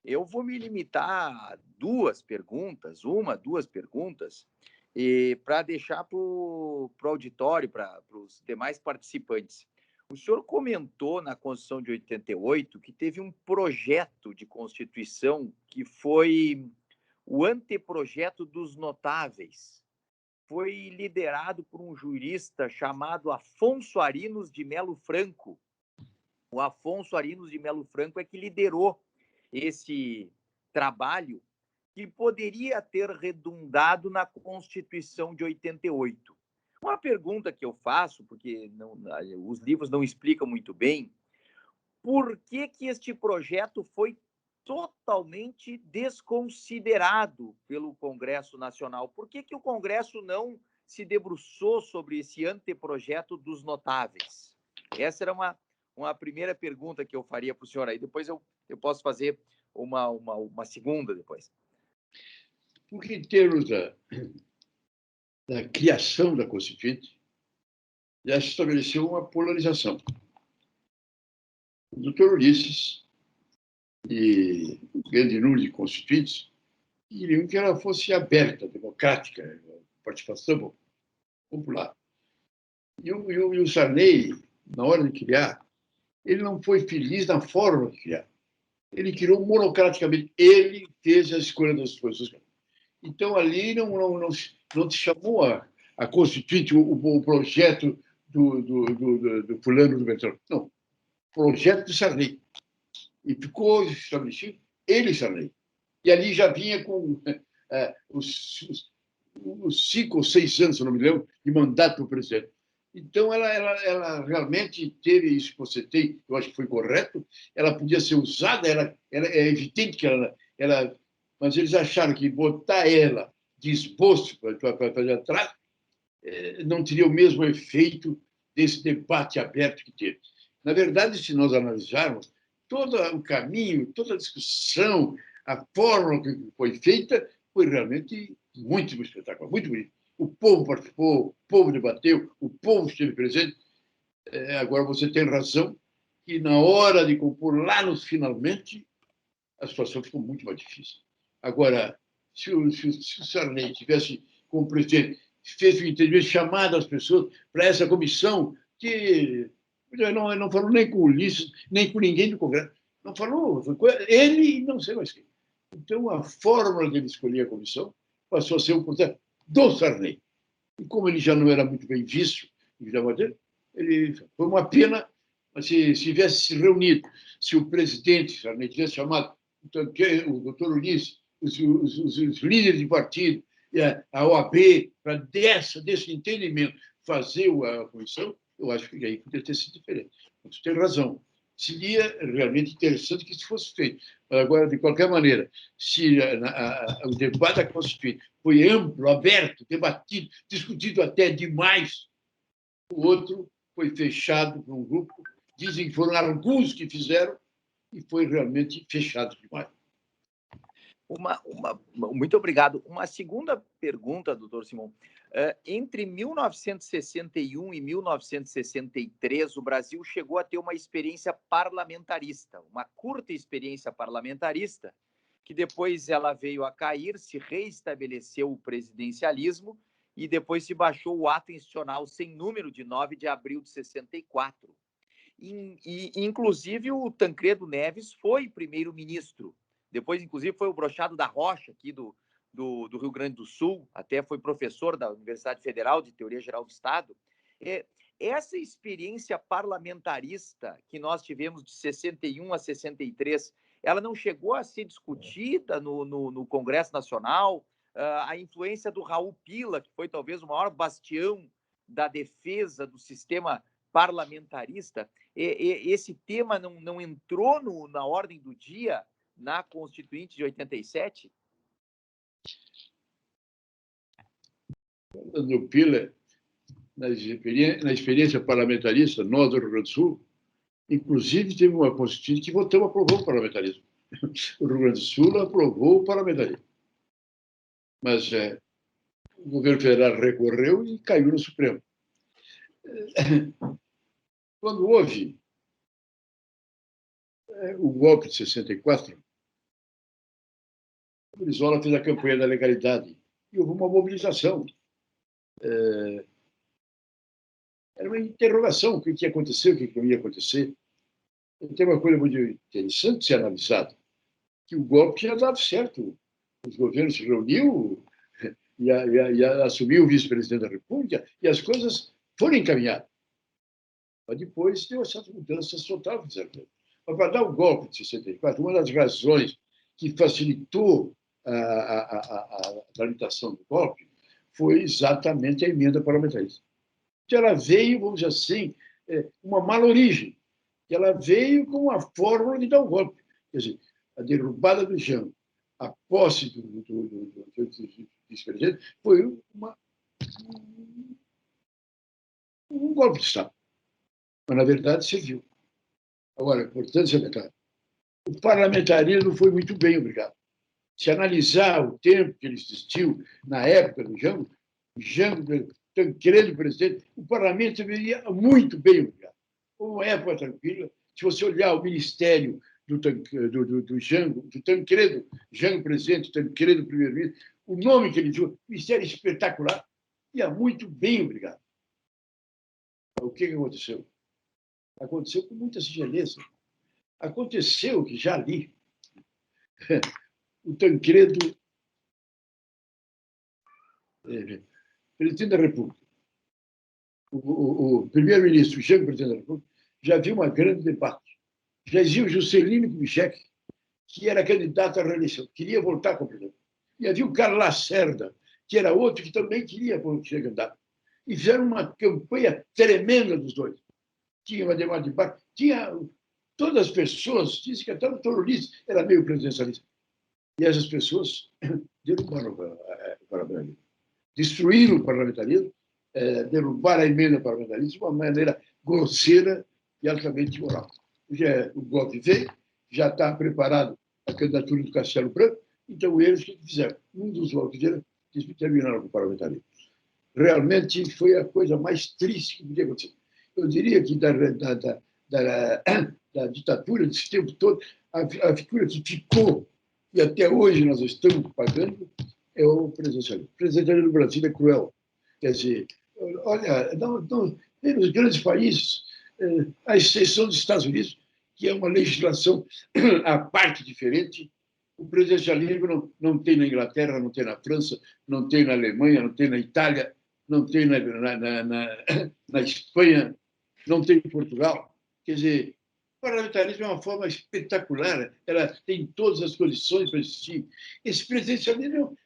Eu vou me limitar a duas perguntas, duas perguntas, para deixar para o auditório, para os demais participantes. O senhor comentou na Constituição de 88 que teve um projeto de Constituição que foi o anteprojeto dos notáveis. Foi liderado por um jurista chamado Afonso Arinos de Melo Franco. O Afonso Arinos de Melo Franco é que liderou esse trabalho que poderia ter redundado na Constituição de 88. Uma pergunta que eu faço, porque os livros não explicam muito bem, por que este projeto foi totalmente desconsiderado pelo Congresso Nacional? Por que o Congresso não se debruçou sobre esse anteprojeto dos notáveis? Essa era uma primeira pergunta que eu faria para o senhor aí. Depois eu posso fazer uma segunda depois. Porque, em termos da criação da Constituinte, já se estabeleceu uma polarização. O doutor Ulisses e o grande número de constituintes queriam que ela fosse aberta, democrática, participação popular. E o Sarney, na hora de criar, ele não foi feliz na forma de criar. Ele criou monocraticamente. Ele fez a escolha das pessoas. Então, ali não se chamou a Constituinte, o projeto do fulano do Beltrano. Não, projeto do Sarney. E ficou estabelecido ele, Sarney. E ali já vinha com os 5 ou 6 anos, se não me lembro, de mandato do presidente. Então, ela realmente teve isso que você tem, eu acho que foi correto, ela podia ser usada, é evidente que ela. Mas eles acharam que botar ela disposto para fazer atrás não teria o mesmo efeito desse debate aberto que teve. Na verdade, se nós analisarmos todo o caminho, toda a discussão, a forma que foi feita, foi realmente muito espetacular, muito bonito. O povo participou, o povo debateu, o povo esteve presente. Agora, você tem razão que, na hora de compor, lá nos finalmente, a situação ficou muito mais difícil. Agora, se o Sarney tivesse, como presidente, fez o entendimento, chamado as pessoas para essa comissão, que não falou nem com o Ulisses, nem com ninguém do Congresso. Não falou, ele e não sei mais quem. Então, a fórmula dele escolher a comissão passou a ser um processo do Sarney. E como ele já não era muito bem visto, ele foi uma pena, mas se tivesse se reunido, se o presidente Sarney tivesse chamado o doutor Ulisses, os líderes de partido, a OAB, para desse entendimento fazer a comissão, eu acho que aí poderia ter sido diferente. Você tem razão. Seria realmente interessante que isso fosse feito. Agora, de qualquer maneira, se o debate da Constituinte foi amplo, aberto, debatido, discutido até demais, o outro foi fechado por um grupo, dizem que foram alguns que fizeram, e foi realmente fechado demais. Muito obrigado. Uma segunda pergunta, doutor Simão. Entre 1961 e 1963, o Brasil chegou a ter uma experiência parlamentarista, uma curta experiência parlamentarista, que depois ela veio a cair, se reestabeleceu o presidencialismo e depois se baixou o ato institucional sem número de 9 de abril de 64. Inclusive, o Tancredo Neves foi primeiro-ministro. Depois, inclusive, foi o Brochado da Rocha, aqui do Rio Grande do Sul, até foi professor da Universidade Federal de Teoria Geral do Estado. Essa experiência parlamentarista que nós tivemos de 61 a 63, ela não chegou a ser discutida no Congresso Nacional? A influência do Raul Pila, que foi talvez o maior bastião da defesa do sistema parlamentarista, esse tema não entrou na ordem do dia na Constituinte de 87? No Pila, na experiência parlamentarista, nós do Rio Grande do Sul, inclusive teve uma Constituinte que votamos, aprovou o parlamentarismo. O Rio Grande do Sul aprovou o parlamentarismo. Mas o governo federal recorreu e caiu no Supremo. Quando houve O golpe de 64, o Brizola fez a campanha da legalidade e houve uma mobilização. Era uma interrogação: o que ia acontecer, o que não ia acontecer. Tem uma coisa muito interessante de ser analisada, que o golpe já dava certo. Os governos se reuniu e assumiu o vice-presidente da República e as coisas foram encaminhadas. Mas depois deu essas mudanças totais. Mas para dar o golpe de 64, uma das razões que facilitou a tramitação do golpe foi exatamente a emenda parlamentarista. Que ela veio, vamos dizer assim, uma mala origem. Ela veio com a fórmula de dar o golpe. Quer dizer, a derrubada do Jango, a posse do vice-presidente, foi um golpe de Estado. Mas, na verdade, serviu. Agora, é importante salientar, o parlamentarismo foi muito bem, obrigado. Se analisar o tempo que ele existiu na época do Jango, Tancredo presidente, o parlamento viria muito bem, obrigado. Uma época tranquila. Se você olhar o ministério do Tancredo, Jango presidente, Tancredo primeiro-ministro, o nome que ele deu, ministério espetacular, ia muito bem, obrigado. O que aconteceu? Aconteceu com muita singeleza. Aconteceu que já ali o Tancredo, presidente da República, o primeiro-ministro, o Jango presidente da República, já havia um grande debate. Já existia o Juscelino Kubitschek, que era candidato à reeleição, queria voltar como presidente. E havia o Carlos Lacerda, que era outro que também queria ser candidato. E fizeram uma campanha tremenda dos dois. Tinha uma debate, tinha todas as pessoas, dizem que até o Torolice era meio presidencialista. E essas pessoas derrubaram o parlamentarismo, destruíram o parlamentarismo, derrubaram a emenda parlamentarista de uma maneira grosseira e altamente imoral. O golpe veio, já está preparado a candidatura do Castelo Branco, então eles o que fizeram? Um dos votos deles terminaram com o parlamentarismo. Realmente foi a coisa mais triste que podia acontecer. Eu diria que da ditadura, desse tempo todo, a figura que ficou, e até hoje nós estamos pagando, é o presidencialismo. O presidencialismo no Brasil é cruel. Quer dizer, olha, nos grandes países, à exceção dos Estados Unidos, que é uma legislação à parte diferente, o presidencialismo não tem na Inglaterra, não tem na França, não tem na Alemanha, não tem na Itália, não tem na Espanha, não tem em Portugal. Quer dizer, o parlamentarismo é uma forma espetacular, ela tem todas as condições para existir. Esse presidencialismo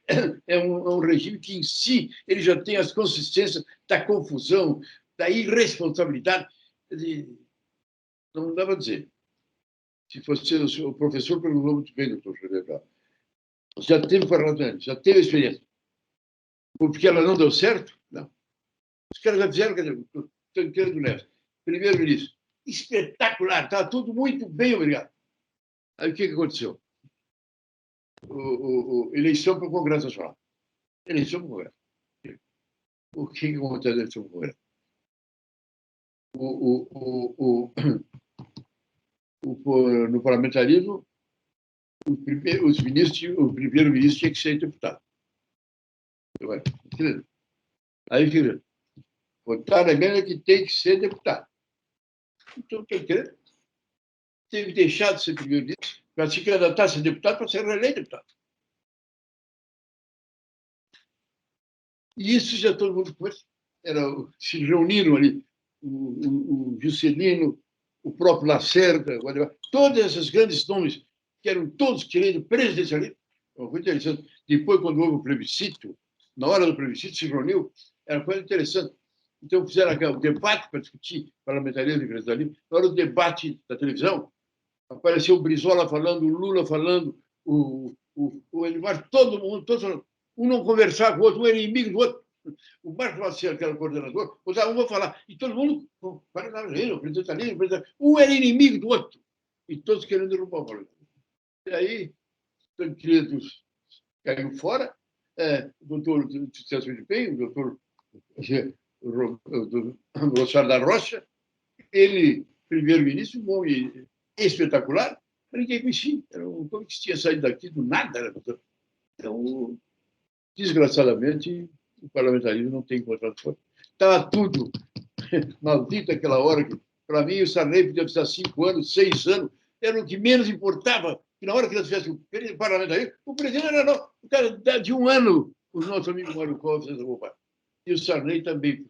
é um regime que, em si, ele já tem as consistências da confusão, da irresponsabilidade. Não dá para dizer. Se fosse o professor, perguntou muito bem, doutor Frederico. Já teve parlamentarismo, já teve experiência. Porque ela não deu certo? Não. Os caras já fizeram, quer dizer, o Tancredo Neves, primeiro-ministro, espetacular, estava tudo muito bem, obrigado. Aí o que aconteceu? Eleição para o Congresso Nacional. Eleição para o Congresso. O que aconteceu na eleição para o Congresso? No parlamentarismo, o primeiro-ministro tinha que ser deputado. Aí, filho, votaram a emenda que tem que ser deputado. Então, teve que deixar de ser primeiro-ministro para se candidatar a ser deputado, para ser reeleito deputado. E isso já todo mundo conhece. Se reuniram ali o Juscelino, o próprio Lacerda, todos esses grandes nomes que eram todos querendo presidencialismo. Foi interessante. Depois, quando houve o plebiscito, na hora do plebiscito, se reuniu, era coisa interessante. Então, fizeram o debate para discutir parlamentarismo e presidencialismo. Na hora do debate da televisão, apareceu o Brizola falando, o Lula falando, o Eduardo, todo mundo, todos falando. Um não conversava com o outro, um era inimigo do outro. O Marcos Maciel, que era o coordenador, um vai falar, e todo mundo, o presidencialismo, um era inimigo do outro, e todos querendo derrubar o parlamento. E aí, Tancredo caiu fora, o doutor Celso de Penha, o doutor Rossar da Rocha, ele, primeiro-ministro, bom, e espetacular, mas ninguém conhecia. Era um povo que tinha saído daqui do nada. Então, desgraçadamente, o parlamentarismo não tem encontrado força. Estava tudo maldito aquela hora que, para mim, o Sarney podia precisar 5 anos, 6 anos, era o que menos importava. E na hora que nós tivesse o parlamentarismo, o presidente era não, o cara de 1 ano, o nosso amigo Mário Covas, e o Sarney também,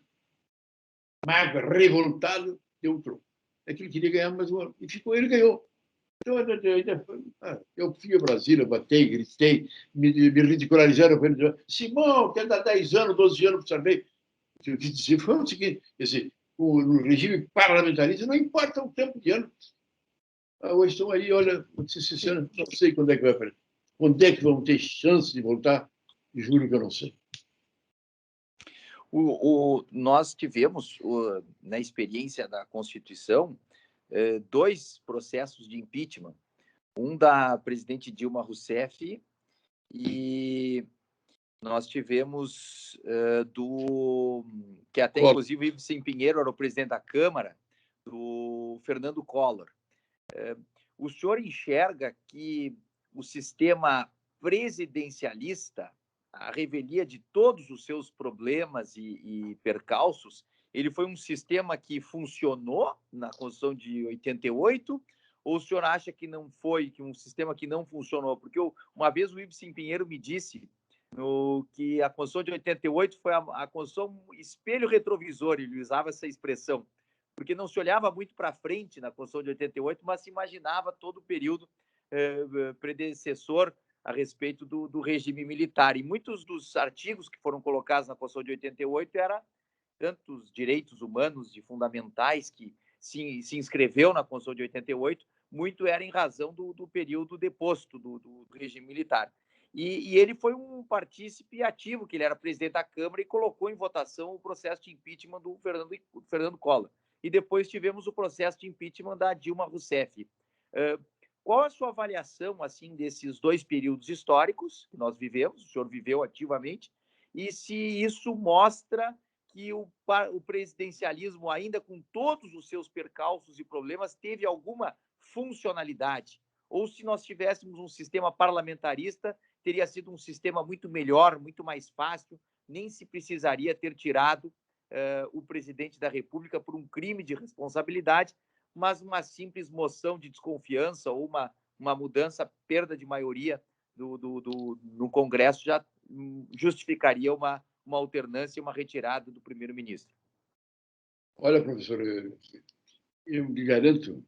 magro, revoltado, deu um troco. É que ele queria ganhar mais um ano. E ficou, ele ganhou. Então, eu fui a Brasília, batei, gritei, me ridicularizaram. Simão, quer dar 10 anos, 12 anos para o Sarney. O que eu quis dizer foi o seguinte: no regime parlamentarista não importa o tempo de ano. Hoje estão aí, olha, vou ser sincero, não sei quando é que vai aparecer. Quando é que vão ter chance de voltar? Juro que eu não sei. Nós tivemos, na experiência da Constituição, 2 processos de impeachment. Um da presidente Dilma Rousseff e nós tivemos que até, inclusive, o Ibsen Pinheiro era o presidente da Câmara, do Fernando Collor. O senhor enxerga que o sistema presidencialista, a revelia de todos os seus problemas e percalços, ele foi um sistema que funcionou na Constituição de 88, ou o senhor acha que não foi, que um sistema que não funcionou? Porque uma vez o Ibsen Pinheiro me disse que a Constituição de 88 foi a Constituição espelho retrovisor, ele usava essa expressão, porque não se olhava muito para frente na Constituição de 88, mas se imaginava todo o período predecessor a respeito do regime militar. E muitos dos artigos que foram colocados na Constituição de 88 eram tantos direitos humanos e fundamentais que se inscreveu na Constituição de 88, muito era em razão do período deposto do regime militar. E ele foi um partícipe ativo, que ele era presidente da Câmara e colocou em votação o processo de impeachment do Fernando Collor. E depois tivemos o processo de impeachment da Dilma Rousseff. Qual a sua avaliação assim desses 2 períodos históricos que nós vivemos, o senhor viveu ativamente, e se isso mostra que o presidencialismo, ainda com todos os seus percalços e problemas, teve alguma funcionalidade? Ou se nós tivéssemos um sistema parlamentarista, teria sido um sistema muito melhor, muito mais fácil, nem se precisaria ter tirado o presidente da República por um crime de responsabilidade, mas uma simples moção de desconfiança ou uma mudança, perda de maioria no Congresso já justificaria uma alternância e uma retirada do primeiro-ministro. Olha, professor, eu lhe garanto,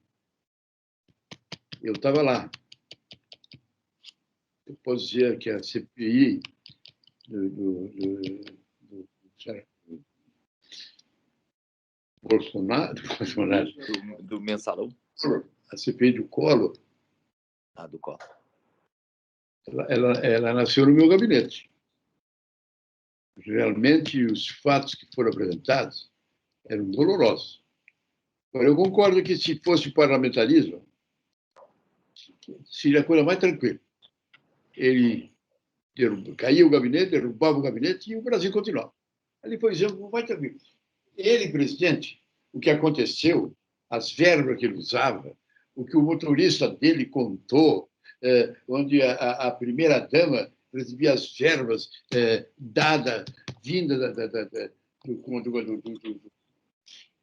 eu estava lá. Eu posso dizer que a CPI do Bolsonaro, do mensalão, a CPI do Collor, do Collor, ela nasceu no meu gabinete. Realmente, os fatos que foram apresentados eram dolorosos. Agora, eu concordo que, se fosse parlamentarismo, seria a coisa mais tranquila. Ele caía o gabinete, derrubava o gabinete e o Brasil continuava. Ali, por exemplo, vai tranquilo. Ele, presidente, o que aconteceu, as verbas que ele usava, o que o motorista dele contou, onde a primeira-dama recebia as verbas vindas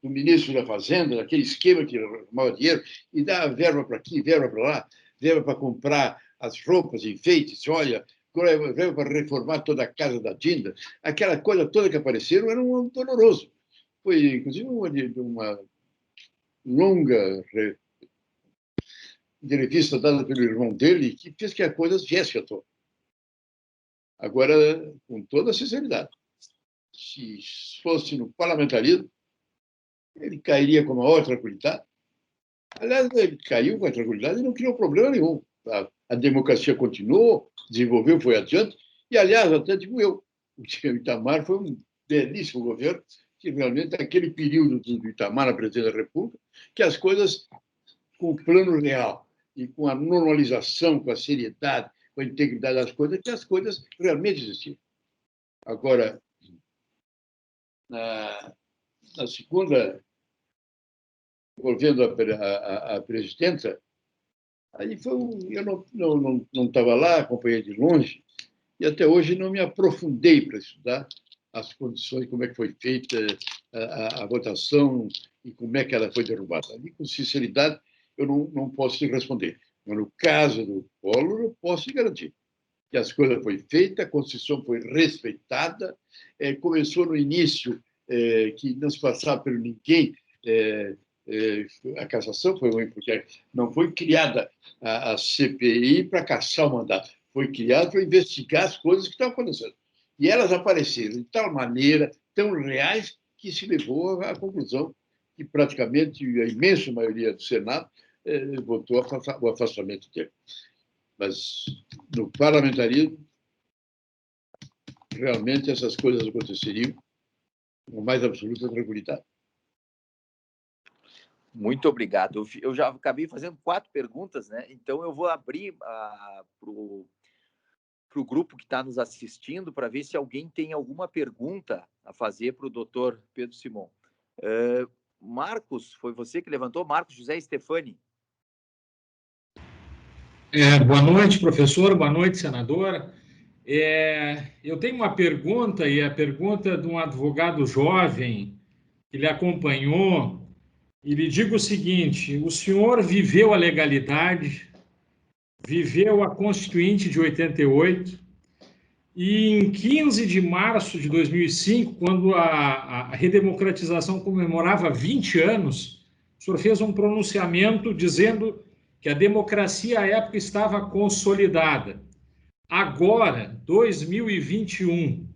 do ministro da Fazenda, aquele esquema que arrumava dinheiro, e dava verba para aqui, verba para lá, verba para comprar as roupas, enfeites, olha, verba para reformar toda a casa da Dinda. Aquela coisa toda que apareceram era um doloroso. Foi, inclusive, uma longa entrevista dada pelo irmão dele, que fez que a coisa viesse à tona. Agora, com toda a sinceridade, se fosse no parlamentarismo, ele cairia com a maior tranquilidade. Aliás, ele caiu com a tranquilidade e não criou problema nenhum. A democracia continuou, desenvolveu, foi adiante. E, aliás, até digo eu, o Itamar foi um belíssimo governo, que realmente, aquele período do Itamar na presidência da República, que as coisas, com o plano real e com a normalização, com a seriedade, com a integridade das coisas, que as coisas realmente existiam. Agora, na segunda, envolvendo a presidenta, Aí eu não estava lá, acompanhei de longe, e até hoje não me aprofundei para estudar as condições, como é que foi feita a votação e como é que ela foi derrubada. Ali, com sinceridade, eu não posso te responder. Mas no caso do Collor, eu posso te garantir que as coisas foram feitas, a Constituição foi respeitada, começou no início que não se passava por ninguém, a cassação foi ruim, porque não foi criada a CPI para caçar o mandato, foi criada para investigar as coisas que estavam acontecendo. E elas apareceram de tal maneira, tão reais, que se levou à conclusão que praticamente a imensa maioria do Senado votou o afastamento dele. Mas no parlamentarismo, realmente essas coisas aconteceriam com mais absoluta tranquilidade. Muito obrigado. Eu já acabei fazendo 4 perguntas, né? Então eu vou abrir para o grupo que está nos assistindo para ver se alguém tem alguma pergunta a fazer para o doutor Pedro Simon. Marcos, foi você que levantou? Marcos José Stefani. Boa noite, professor. Boa noite, senadora. Eu tenho uma pergunta, e a pergunta de um advogado jovem que lhe acompanhou, e lhe digo o seguinte: o senhor viveu a legalidade, viveu a Constituinte de 88, e em 15 de março de 2005, quando a redemocratização comemorava 20 anos, o senhor fez um pronunciamento dizendo que a democracia à época estava consolidada. Agora, 2021,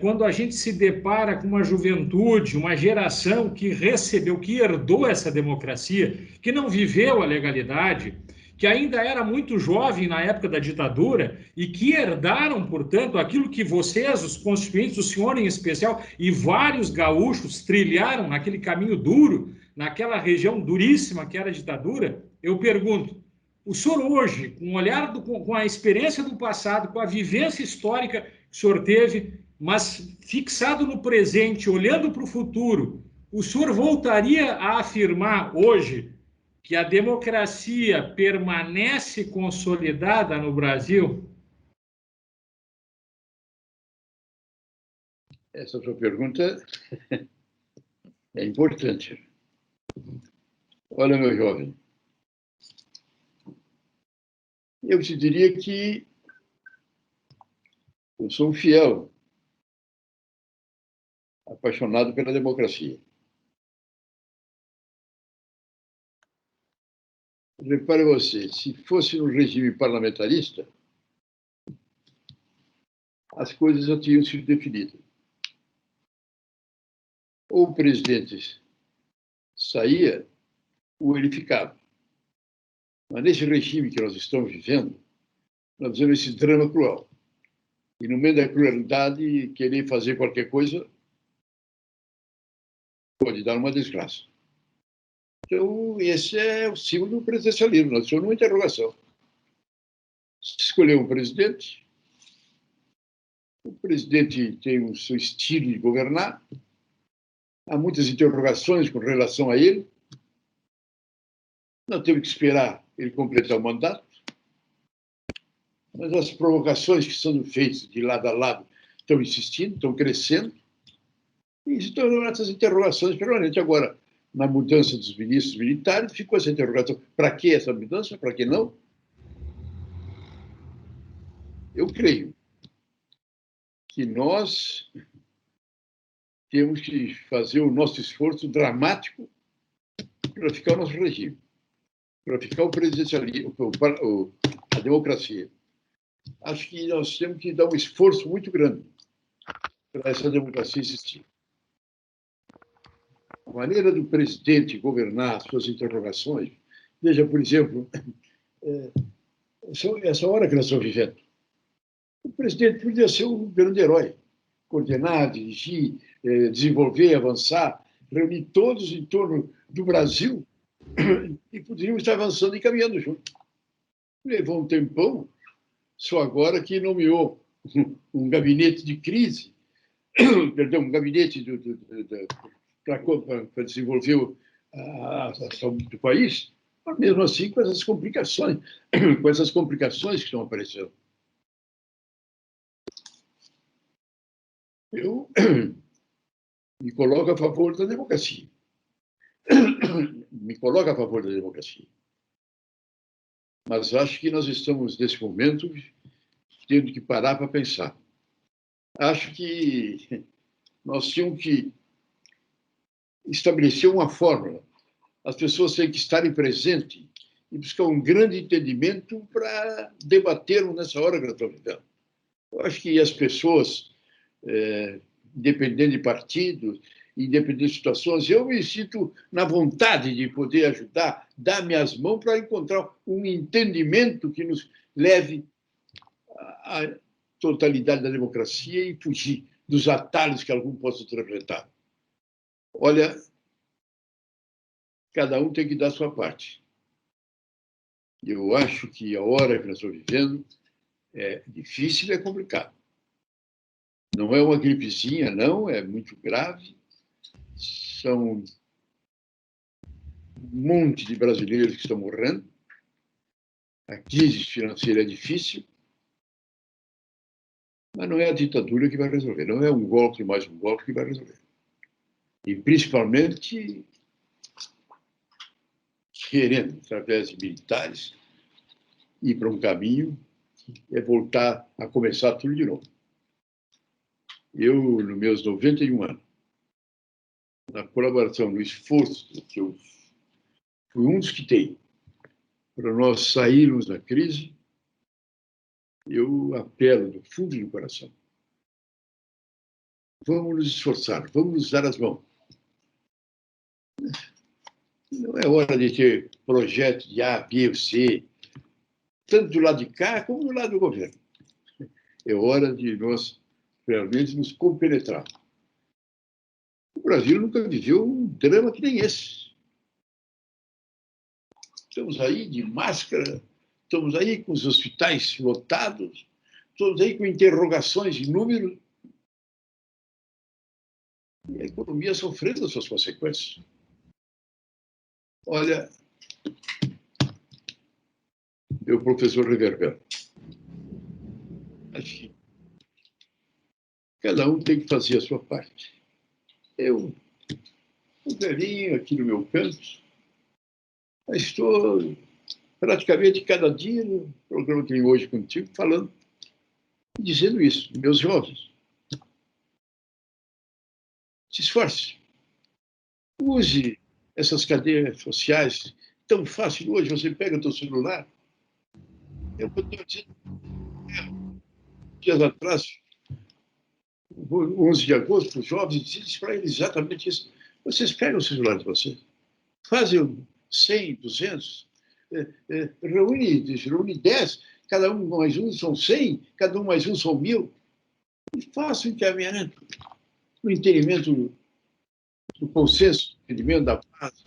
quando a gente se depara com uma juventude, uma geração que recebeu, que herdou essa democracia, que não viveu a legalidade, que ainda era muito jovem na época da ditadura e que herdaram, portanto, aquilo que vocês, os constituintes, o senhor em especial, e vários gaúchos trilharam naquele caminho duro, naquela região duríssima que era a ditadura, eu pergunto, o senhor hoje, com o olhar, com a experiência do passado, com a vivência histórica que o senhor teve, mas fixado no presente, olhando para o futuro, o senhor voltaria a afirmar hoje que a democracia permanece consolidada no Brasil? Essa sua pergunta é importante. Olha, meu jovem, eu te diria que eu sou um fiel, apaixonado pela democracia. Repare você, se fosse um regime parlamentarista, as coisas já tinham sido definidas. Ou o presidente saía, ou ele ficava. Mas nesse regime que nós estamos vivendo, nós vemos esse drama cruel. E no meio da crueldade, querer fazer qualquer coisa pode dar uma desgraça. Então, esse é o símbolo do presidencialismo. Nós somos uma interrogação. Se escolher um presidente, o presidente tem o seu estilo de governar, há muitas interrogações com relação a ele. Nós temos que esperar ele completar o mandato, mas as provocações que são feitas de lado a lado estão insistindo, estão crescendo, e se tornam essas interrogações permanentes. Agora, na mudança dos ministros militares, ficou essa interrogação. Para que essa mudança? Para que não? Eu creio que nós temos que fazer o nosso esforço dramático para ficar o nosso regime, para ficar o presidencialismo, a democracia. Acho que nós temos que dar um esforço muito grande para essa democracia existir. A maneira do presidente governar as suas interrogações, veja, por exemplo, essa hora que nós estamos vivendo, o presidente podia ser um grande herói, coordenar, dirigir, desenvolver, avançar, reunir todos em torno do Brasil e poderíamos estar avançando e caminhando juntos. Levou um tempão, só agora que nomeou um gabinete de crise, perdão, um gabinete para desenvolver a saúde do país, Mas mesmo assim, com essas complicações, que estão aparecendo. Eu me coloco a favor da democracia. Me coloco a favor da democracia. Mas acho que nós estamos, nesse momento, tendo que parar para pensar. Acho que nós tínhamos que estabelecer uma fórmula. As pessoas têm que estarem presentes e buscar um grande entendimento para debatermos nessa hora que nós estamos vivendo. Eu acho que as pessoas, independente de partidos, independente de situações, eu me sinto na vontade de poder ajudar, dar minhas mãos para encontrar um entendimento que nos leve à totalidade da democracia e fugir dos atalhos que algum possa representar. Olha, cada um tem que dar a sua parte. Eu acho que a hora que nós estamos vivendo é difícil e é complicado. Não é uma gripezinha, não, é muito grave. São um monte de brasileiros que estão morrendo. A crise financeira é difícil. Mas não é a ditadura que vai resolver. Não é um golpe mais um golpe que vai resolver. E, principalmente, querendo, através de militares, ir para um caminho é voltar a começar tudo de novo. Eu, nos meus 91 anos, na colaboração, no esforço que eu fui um dos que tem para nós sairmos da crise, eu apelo do fundo do coração. Vamos nos esforçar, vamos nos dar as mãos. Não é hora de ter projeto de A, B ou C, tanto do lado de cá como do lado do governo. É hora de nós realmente nos compenetrar. O Brasil nunca viveu um drama que nem esse. Estamos aí de máscara, estamos aí com os hospitais lotados, estamos aí com interrogações de número, e a economia sofrendo as suas consequências. Olha, meu professor Reverbero, acho que cada um tem que fazer a sua parte. Eu, um velhinho aqui no meu canto, mas estou praticamente cada dia no programa que tem hoje contigo, falando, dizendo isso, meus jovens. Se esforce. Use essas cadeias sociais. Tão fácil hoje, você pega o seu celular. Eu estou dizendo, dias atrás, 11 de agosto, os jovens, disse para eles exatamente isso. Vocês pegam o celular de vocês, fazem 100, 200, reúne 10, cada um mais um são 100, cada um mais um são 1000. E façam encaminhamento no entendimento do consenso, do entendimento da paz.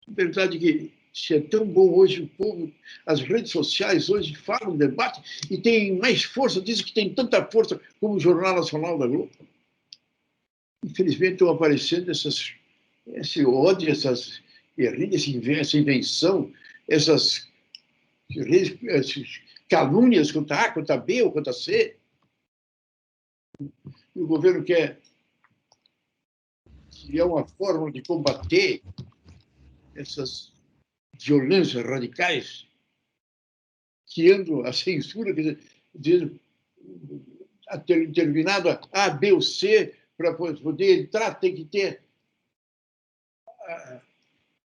A verdade é que se é tão bom hoje o povo, as redes sociais hoje falam, debatem e tem mais força, dizem que tem tanta força como o Jornal Nacional da Globo. Infelizmente estão aparecendo esse ódio, essas essa invenção, essas calúnias contra A, contra B ou contra C. E o governo quer criar uma forma de combater essas violências radicais, criando a censura, quer dizer, determinado A, B ou C, para poder entrar, tem que ter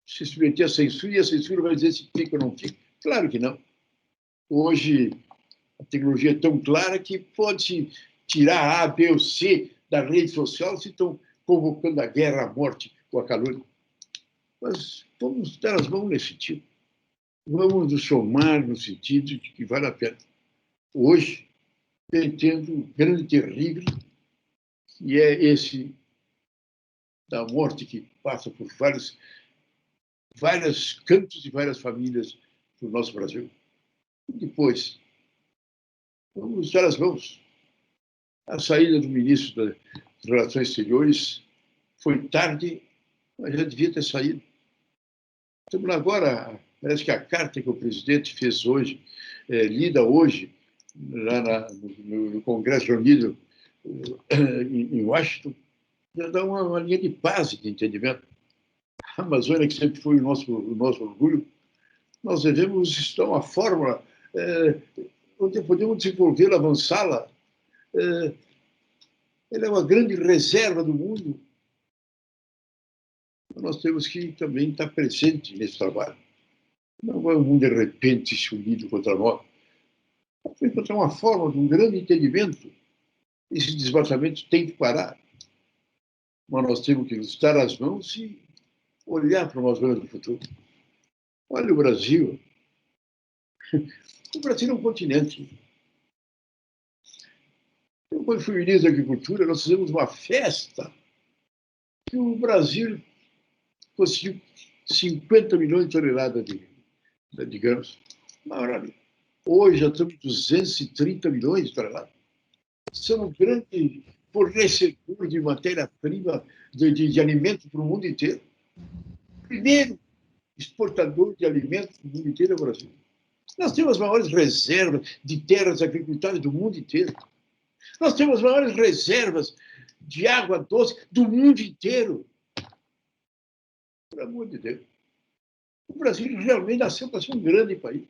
se submeter à censura, e a censura vai dizer se fica ou não fica. Claro que não. Hoje, a tecnologia é tão clara que pode-se tirar A, B ou C da rede social se estão convocando a guerra, a morte ou a calúnia. Mas vamos dar as mãos nesse sentido. Vamos nos somar no sentido de que vale a pena. Hoje, eu entendo um grande terrível, que é esse da morte que passa por vários cantos e várias famílias do nosso Brasil. E depois, vamos dar as mãos. A saída do ministro das Relações Exteriores foi tarde, mas já devia ter saído. Estamos agora, parece que a carta que o presidente fez hoje, lida hoje, lá no Congresso reunido em Washington, já dá uma linha de paz e de entendimento. A Amazônia, que sempre foi o nosso orgulho, nós devemos estar uma fórmula onde podemos desenvolvê-la, avançá-la. Ela é uma grande reserva do mundo. Nós temos que também estar presente nesse trabalho. Não vai o mundo, de repente, se unir contra nós. Vamos encontrar uma forma de um grande entendimento. Esse desmatamento tem que parar. Mas nós temos que nos dar as mãos e olhar para o Amazônia do futuro. Olha o Brasil. O Brasil é um continente. Eu, quando fui ministro da Agricultura, nós fizemos uma festa que o Brasil conseguiu 50 milhões de toneladas de grãos. Maravilha. Hoje já estamos 230 milhões de toneladas. Somos um grande fornecedor de matéria-prima de alimento para o mundo inteiro. Primeiro exportador de alimentos do mundo inteiro é o Brasil. Nós temos as maiores reservas de terras agricultáveis do mundo inteiro. Nós temos as maiores reservas de água doce do mundo inteiro. Pelo amor de Deus. O Brasil realmente nasceu para ser um grande país.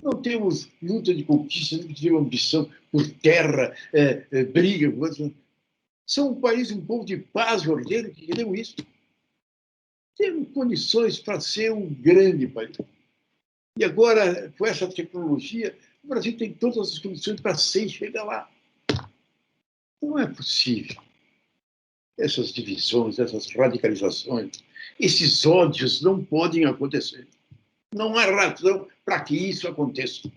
Não temos luta de conquista, não temos ambição por terra, briga. São um país, um povo de paz e ordeiro que queremos isso. Temos condições para ser um grande país. E agora, com essa tecnologia, o Brasil tem todas as condições para ser e chegar lá. Não é possível. Essas divisões, essas radicalizações, esses ódios não podem acontecer. Não há razão para que isso aconteça.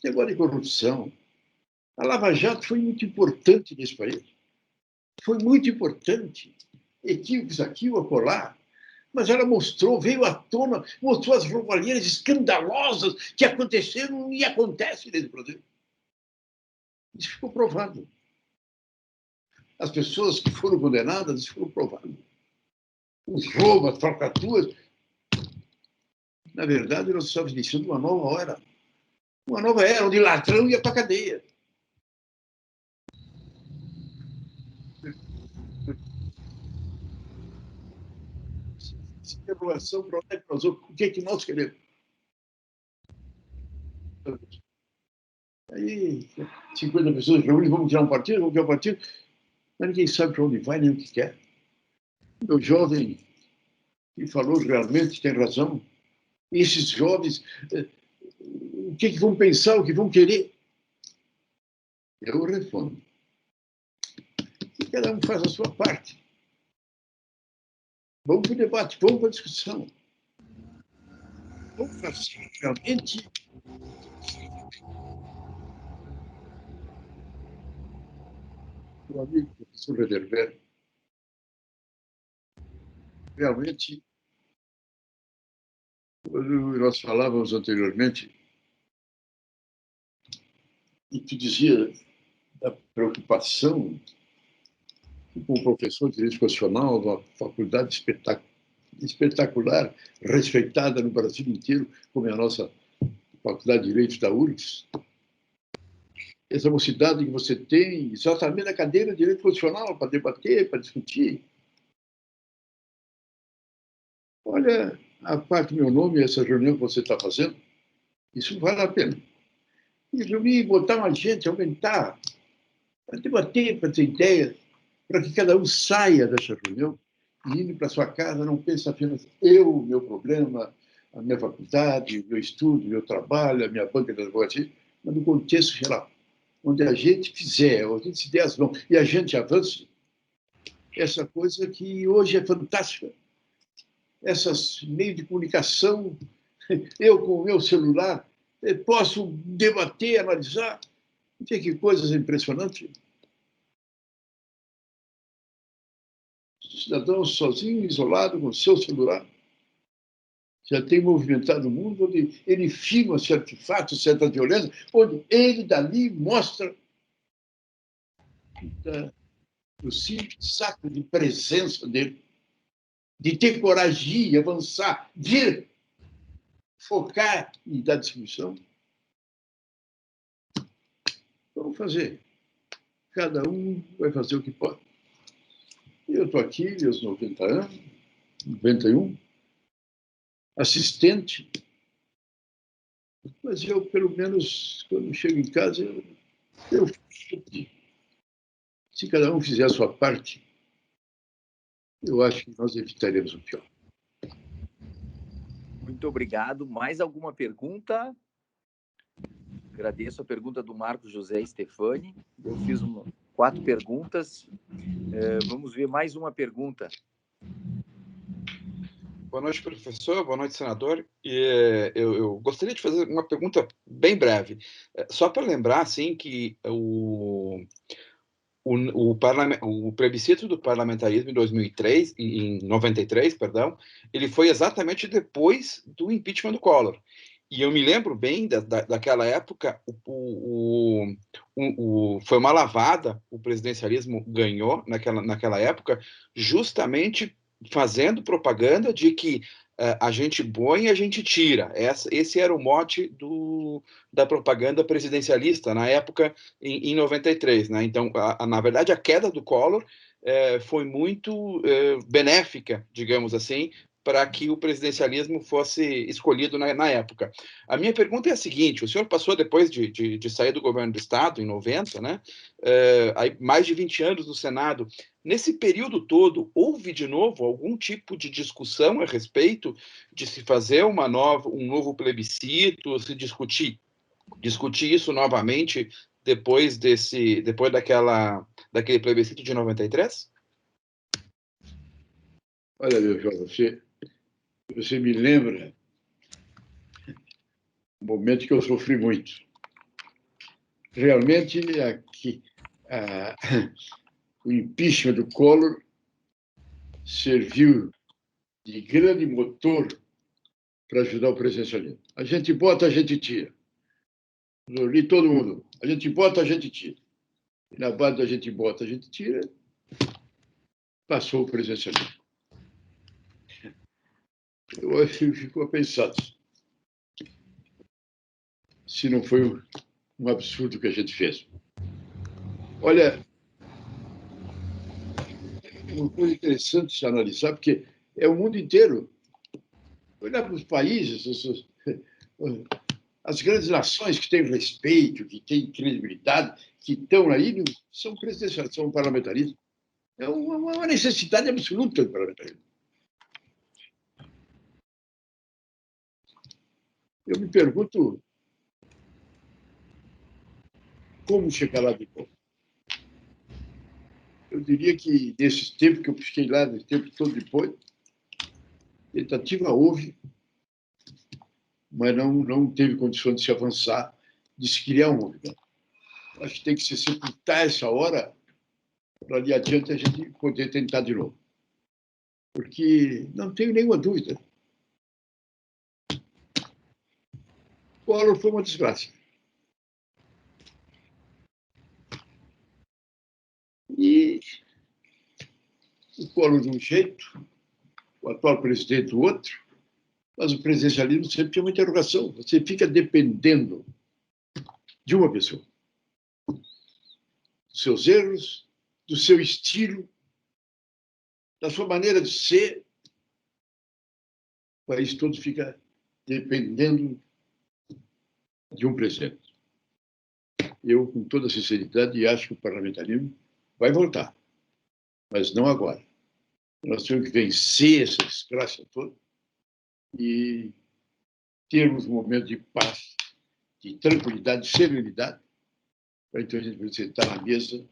Negócio de corrupção. A Lava Jato foi muito importante nesse país. Foi muito importante. Equívocos aqui ou acolá. Mas ela mostrou, veio à tona, mostrou as roubalheiras escandalosas que aconteceram e acontecem nesse Brasil. Isso ficou provado. As pessoas que foram condenadas, isso ficou provado. Os roubos, as falcatruas. Na verdade, nós estamos iniciando uma nova era. Uma nova era onde ladrão ia para a cadeia. Evaluação para onde é que nós vamos, o que é que nós queremos. Aí, 50 pessoas reúnem, vamos tirar um partido, vamos criar um partido, mas ninguém sabe para onde vai, nem o que quer. O jovem que falou realmente tem razão. E esses jovens, o que vão pensar, o que vão querer? Eu respondo. E cada um faz a sua parte. Vamos para o debate, vamos para a discussão. Vamos fazer realmente. Meu amigo, professor Rederberg, realmente, quando nós falávamos anteriormente, e tu dizia da preocupação com o professor de Direito Constitucional, uma faculdade espetacular, respeitada no Brasil inteiro, como é a nossa Faculdade de Direito da URGS. Essa mocidade que você tem, exatamente na cadeira de Direito Constitucional, para debater, para discutir. Olha, a parte do meu nome, essa reunião que você está fazendo, isso vale a pena. E reunir, botar mais gente, aumentar, para debater, para ter ideias, para que cada um saia dessa reunião e indo para sua casa, não pense apenas eu, meu problema, a minha faculdade, meu estudo, meu trabalho, a minha banca de advocacia, mas no contexto geral, onde a gente fizer, onde a gente se der as mãos e a gente avance, essa coisa que hoje é fantástica. Esses meios de comunicação, eu com o meu celular, posso debater, analisar, que coisas impressionantes. Cidadão sozinho, isolado, com o seu celular, já tem movimentado o mundo, onde ele filma certos fatos, certa violência, onde ele dali mostra o simples ato de presença dele. de ter coragem de ir, avançar, vir, focar e dar distribuição. Vamos fazer. Cada um vai fazer o que pode. Eu estou aqui, meus 90 anos, 91, assistente, mas eu, pelo menos, quando chego em casa, eu se cada um fizer a sua parte, eu acho que nós evitaremos o pior. Muito obrigado. Mais alguma pergunta? Agradeço a pergunta do Marcos José Stefani. Eu fiz 4 perguntas. Vamos ver mais uma pergunta. Boa noite, professor. Boa noite, senador. Eu gostaria de fazer uma pergunta bem breve. Só para lembrar, assim, que o plebiscito do parlamentarismo em 2003, em 93, perdão, ele foi exatamente depois do impeachment do Collor. E eu me lembro bem daquela época, foi uma lavada, o presidencialismo ganhou naquela época, justamente fazendo propaganda de que a gente põe e a gente tira. Esse era o mote da propaganda presidencialista na época, em 93. Né? Então, na verdade, a queda do Collor foi muito benéfica, digamos assim, para que o presidencialismo fosse escolhido na época. A minha pergunta é a seguinte: o senhor passou, depois de sair do governo do Estado, em 90, né, aí mais de 20 anos no Senado. Nesse período todo, houve de novo algum tipo de discussão a respeito de se fazer um novo plebiscito, se discutir isso novamente depois daquele plebiscito de 93? Olha, meu João, você me lembra um momento que eu sofri muito. Realmente, o impeachment do Collor serviu de grande motor para ajudar o presidencialismo. A gente bota, a gente tira. Eu li todo mundo. A gente bota, a gente tira. E na base da gente bota, a gente tira, passou o presidencialismo. Eu fico pensando se não foi um absurdo que a gente fez. Olha, uma coisa interessante de se analisar, porque é o mundo inteiro. Olhar para os países, as grandes nações que têm respeito, que têm credibilidade, que estão aí, são presidencialistas, são parlamentaristas. É uma necessidade absoluta do parlamentarismo. Eu me pergunto como chegar lá depois. Eu diria que, nesse tempo que eu fiquei lá, nesse tempo todo depois, tentativa houve, mas não teve condições de se avançar, de se criar um movimento. Acho que tem que se sepultar essa hora para ali adiante a gente poder tentar de novo. Porque não tenho nenhuma dúvida. O Collor foi uma desgraça. E o Collor de um jeito, o atual presidente do outro, mas o presidencialismo sempre tinha uma interrogação. Você fica dependendo de uma pessoa. Dos seus erros, do seu estilo, da sua maneira de ser. O país todo fica dependendo de um presidente. Eu, com toda sinceridade, acho que o parlamentarismo vai voltar, mas não agora. Nós temos que vencer essa desgraça toda e termos um momento de paz, de tranquilidade, de serenidade, para então a gente sentar na mesa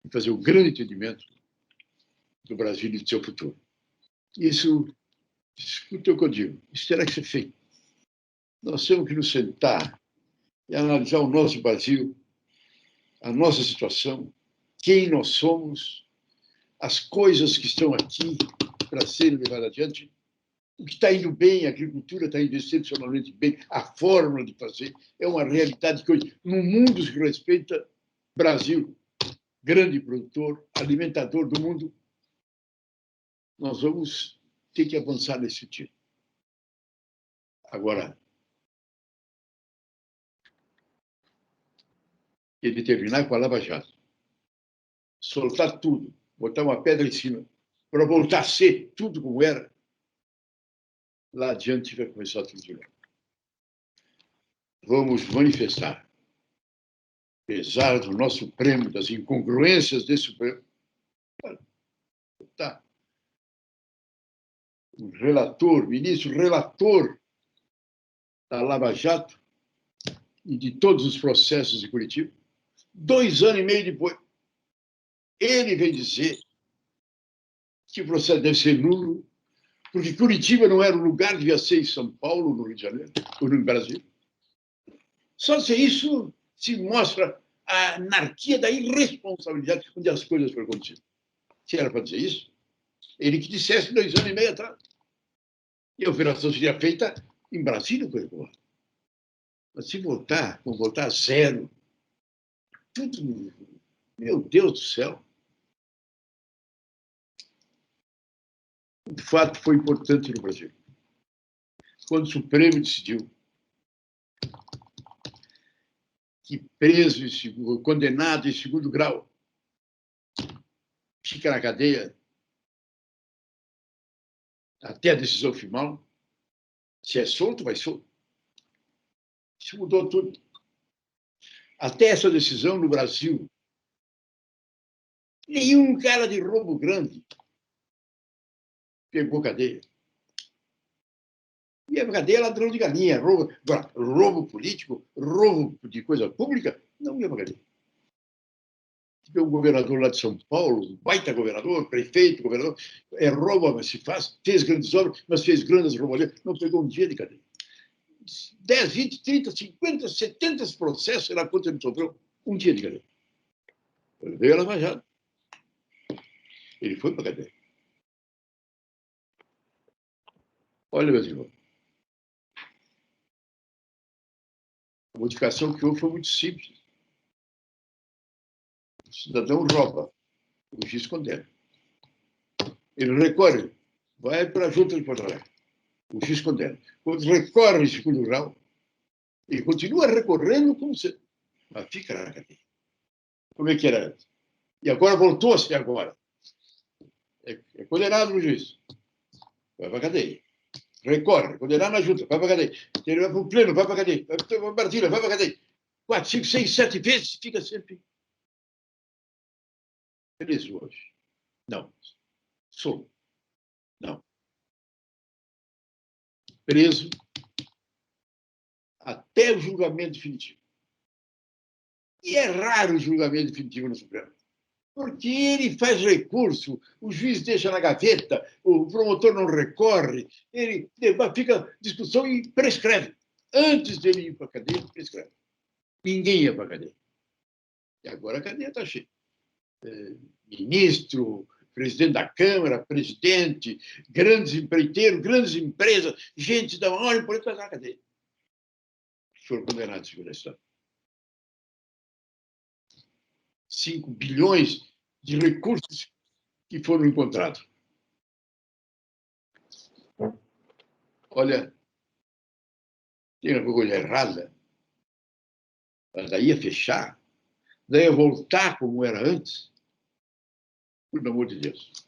e fazer o grande entendimento do Brasil e do seu futuro. Isso, escuta o que eu digo, isso terá que ser feito. Nós temos que nos sentar e analisar o nosso Brasil, a nossa situação, quem nós somos, as coisas que estão aqui para serem levadas adiante, o que está indo bem, a agricultura está indo excepcionalmente bem, a fórmula de fazer é uma realidade que hoje, no mundo que respeita, Brasil, grande produtor, alimentador do mundo, nós vamos tem que avançar nesse sentido. Agora, ele terminar com a Lava Jato, soltar tudo, botar uma pedra em cima, para voltar a ser tudo como era, lá adiante vai começar tudo de novo. Vamos manifestar, apesar do nosso Supremo, das incongruências desse Supremo, tá. O relator, ministro relator da Lava Jato e de todos os processos de Curitiba, 2 anos e meio depois, ele vem dizer que o processo deve ser nulo, porque Curitiba não era o lugar, devia ser em São Paulo, no Rio de Janeiro, ou no Brasil. Só se isso se mostra a anarquia da irresponsabilidade onde as coisas foram acontecidas. Se era para dizer isso, ele que dissesse 2 anos e meio atrás. E a operação seria feita em Brasília, coisa boa. Mas se voltar, vamos voltar a zero. Tudo, meu Deus do céu. O fato foi importante no Brasil. Quando o Supremo decidiu que preso, condenado em 2º grau, fica na cadeia até a decisão final, se é solto, vai solto. Isso mudou tudo. Até essa decisão no Brasil, nenhum cara de roubo grande pegou cadeia. E a cadeia é ladrão de galinha, roubo político, roubo de coisa pública, não ia para cadeia. Tem um governador lá de São Paulo, um baita governador, prefeito, governador, rouba, mas se faz, fez grandes obras, mas fez grandes roubalheiras, não pegou um dia de cadeia. 10, 20, 30, 50, 70 processos, sei lá quanto ele sofreu, um dia de cadeia. Ele veio a Lava Jato. Ele foi para a cadeia. Olha, meus irmãos, a modificação que houve foi muito simples. O cidadão rouba, o juiz condena. Ele recorre, vai para a junta de Porto Alegre. O juiz condena. Quando recorre em 2º grau, ele continua recorrendo como se... Mas fica na cadeia. Como é que era antes? E agora voltou a ser agora. É condenado no juiz. Vai para a cadeia. Recorre, condenado na junta, vai para a cadeia. Ele vai para o pleno, vai para a cadeia. Vai para Brasília, vai para a cadeia. 4, 5, 6, 7 vezes, fica sempre preso hoje. Não. Solto. Não. Preso até o julgamento definitivo. E é raro o julgamento definitivo no Supremo, porque ele faz recurso, o juiz deixa na gaveta, o promotor não recorre, ele fica discussão e prescreve. Antes dele ir para a cadeia, prescreve. Ninguém ia para a cadeia. E agora a cadeia está cheia. Ministro, presidente da Câmara, presidente, grandes empreiteiros, grandes empresas, gente da maior importância na cadeia. Foram condenados segundo a história. 5 bilhões de recursos que foram encontrados. Olha, tem uma coisa errada. Daí ia fechar, daí ia voltar como era antes. Por amor de Deus.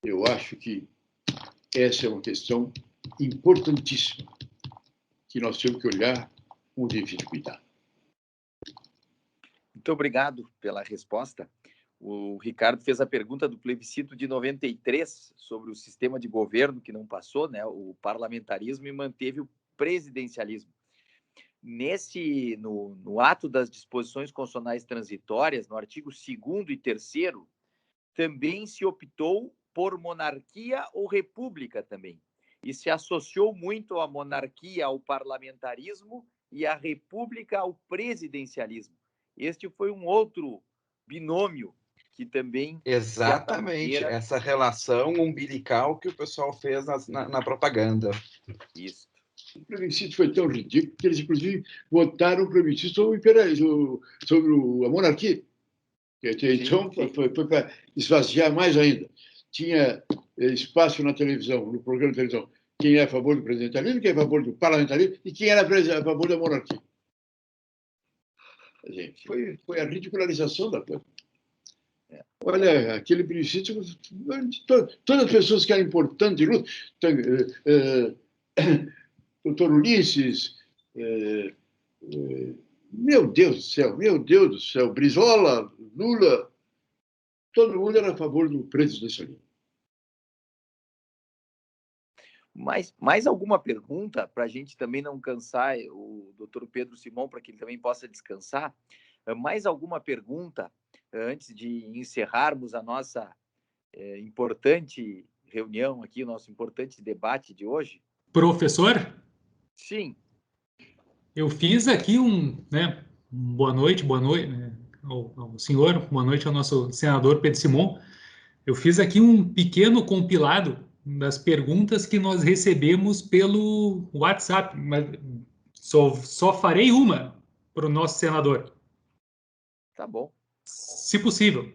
Eu acho que essa é uma questão importantíssima que nós temos que olhar com o devido cuidado. Muito obrigado pela resposta. O Ricardo fez a pergunta do plebiscito de 93 sobre o sistema de governo que não passou, né, o parlamentarismo, e manteve o presidencialismo. No ato das disposições constitucionais transitórias, no artigo 2º e 3º, também se optou por monarquia ou república também. E se associou muito a monarquia ao parlamentarismo e a república ao presidencialismo. Este foi um outro binômio que também... Exatamente, essa relação umbilical que o pessoal fez na propaganda. Isso. O plebiscito foi tão ridículo que eles, inclusive, votaram o plebiscito sobre a monarquia. Então, foi para esvaziar mais ainda. tinha espaço na televisão, no programa de televisão, quem é a favor do presidencialismo, quem é a favor do parlamentarismo e quem era a favor da monarquia. Foi a ridicularização da coisa. Olha, aquele princípio, todas as pessoas que eram importantes, doutor Ulisses, meu Deus do céu, Brizola, Lula, todo mundo era a favor do presidencialismo. Mais alguma pergunta para a gente também não cansar o doutor Pedro Simão, para que ele também possa descansar? Mais alguma pergunta antes de encerrarmos a nossa importante reunião aqui, nosso importante debate de hoje? Professor? Sim. Eu fiz aqui boa noite, né, ao senhor, boa noite ao nosso senador Pedro Simão. Eu fiz aqui um pequeno compilado das perguntas que nós recebemos pelo WhatsApp, mas só farei uma para o nosso senador. Tá bom. Se possível.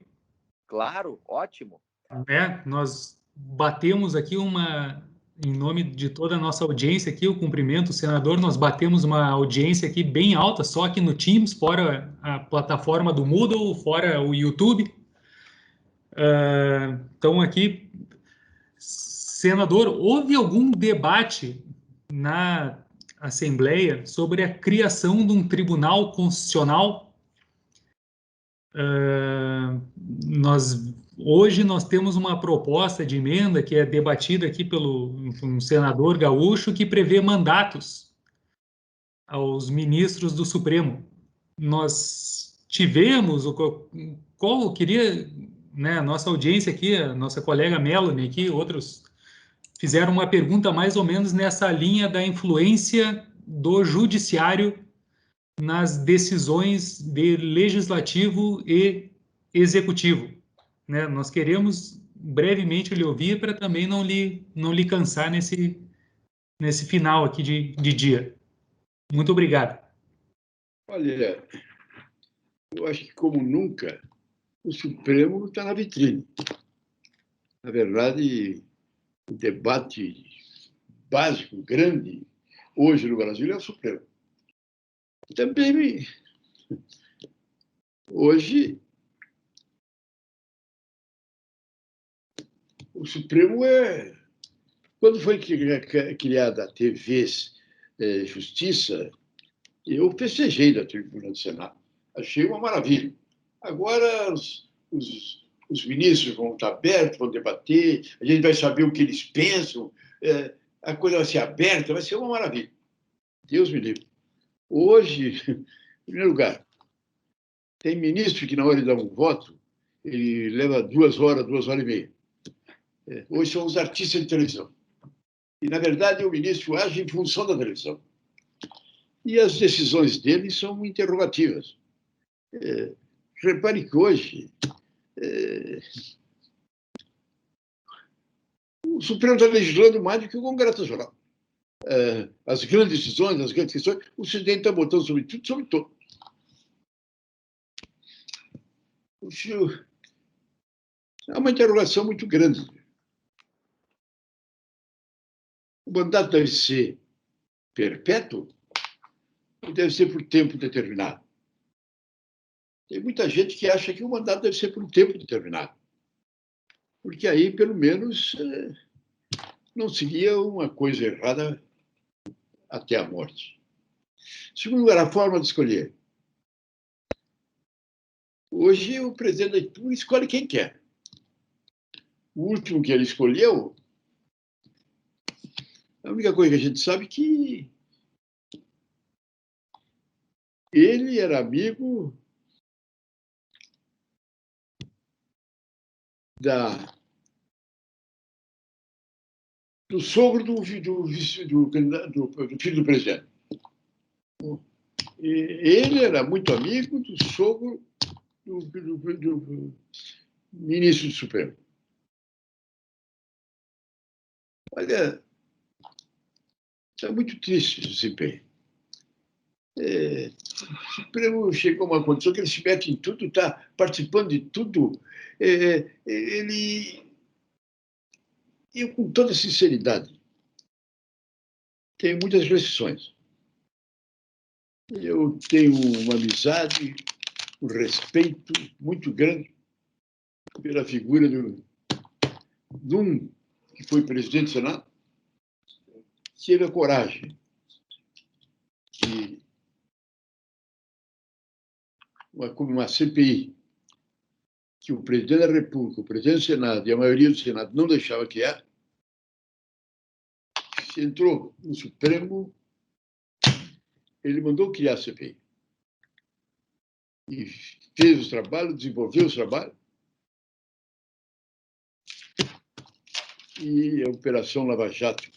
Claro, ótimo. Nós batemos aqui em nome de toda a nossa audiência aqui, eu cumprimento o senador, nós batemos uma audiência aqui bem alta, só aqui no Teams, fora a plataforma do Moodle, fora o YouTube. Então aqui, senador, houve algum debate na Assembleia sobre a criação de um tribunal constitucional? Hoje nós temos uma proposta de emenda que é debatida aqui pelo um senador gaúcho que prevê mandatos aos ministros do Supremo. Nós tivemos, qual queria, né, a nossa audiência aqui, a nossa colega Melanie aqui, outros fizeram uma pergunta mais ou menos nessa linha da influência do judiciário nas decisões de legislativo e executivo. Né? Nós queremos brevemente lhe ouvir para também não lhe cansar nesse final aqui de dia. Muito obrigado. Olha, eu acho que, como nunca, o Supremo está na vitrine. Na verdade, o debate básico, grande, hoje no Brasil é o Supremo. Também, hoje, o Supremo é... Quando foi criada a TV Justiça, eu festejei da tribuna do Senado. Achei uma maravilha. Agora, os ministros vão estar abertos, vão debater, a gente vai saber o que eles pensam, a coisa vai ser aberta, vai ser uma maravilha. Deus me livre. Hoje, em primeiro lugar, tem ministro que, na hora de dar um voto, ele leva 2 horas, 2 horas e meia. Hoje são os artistas de televisão. E, na verdade, o ministro age em função da televisão. E as decisões dele são interrogativas. Repare que hoje o Supremo está legislando mais do que o Congresso Nacional. As grandes decisões, as grandes questões, o presidente está botando sobre tudo, sobre todo. É uma interrogação muito grande. O mandato deve ser perpétuo ou deve ser por tempo determinado? Tem muita gente que acha que o mandato deve ser por tempo determinado. Porque aí, pelo menos, não seria uma coisa errada até a morte. Segundo lugar, a forma de escolher. Hoje, o presidente da República escolhe quem quer. O último que ele escolheu, a única coisa que a gente sabe é que ele era amigo do sogro do filho do presidente. Ele era muito amigo do sogro do ministro do Supremo. Olha, está muito triste esse desempenho. O Supremo chegou a uma condição que ele se mete em tudo, está participando de tudo. Ele Eu, com toda sinceridade, tenho muitas restrições. Eu tenho uma amizade, um respeito muito grande pela figura de um que foi presidente do Senado, que teve a coragem de uma CPI, que o presidente da República, o presidente do Senado e a maioria do Senado não deixava que era, se entrou no Supremo, ele mandou criar a CPI. E fez os trabalhos, desenvolveu os trabalhos. E a Operação Lava Jato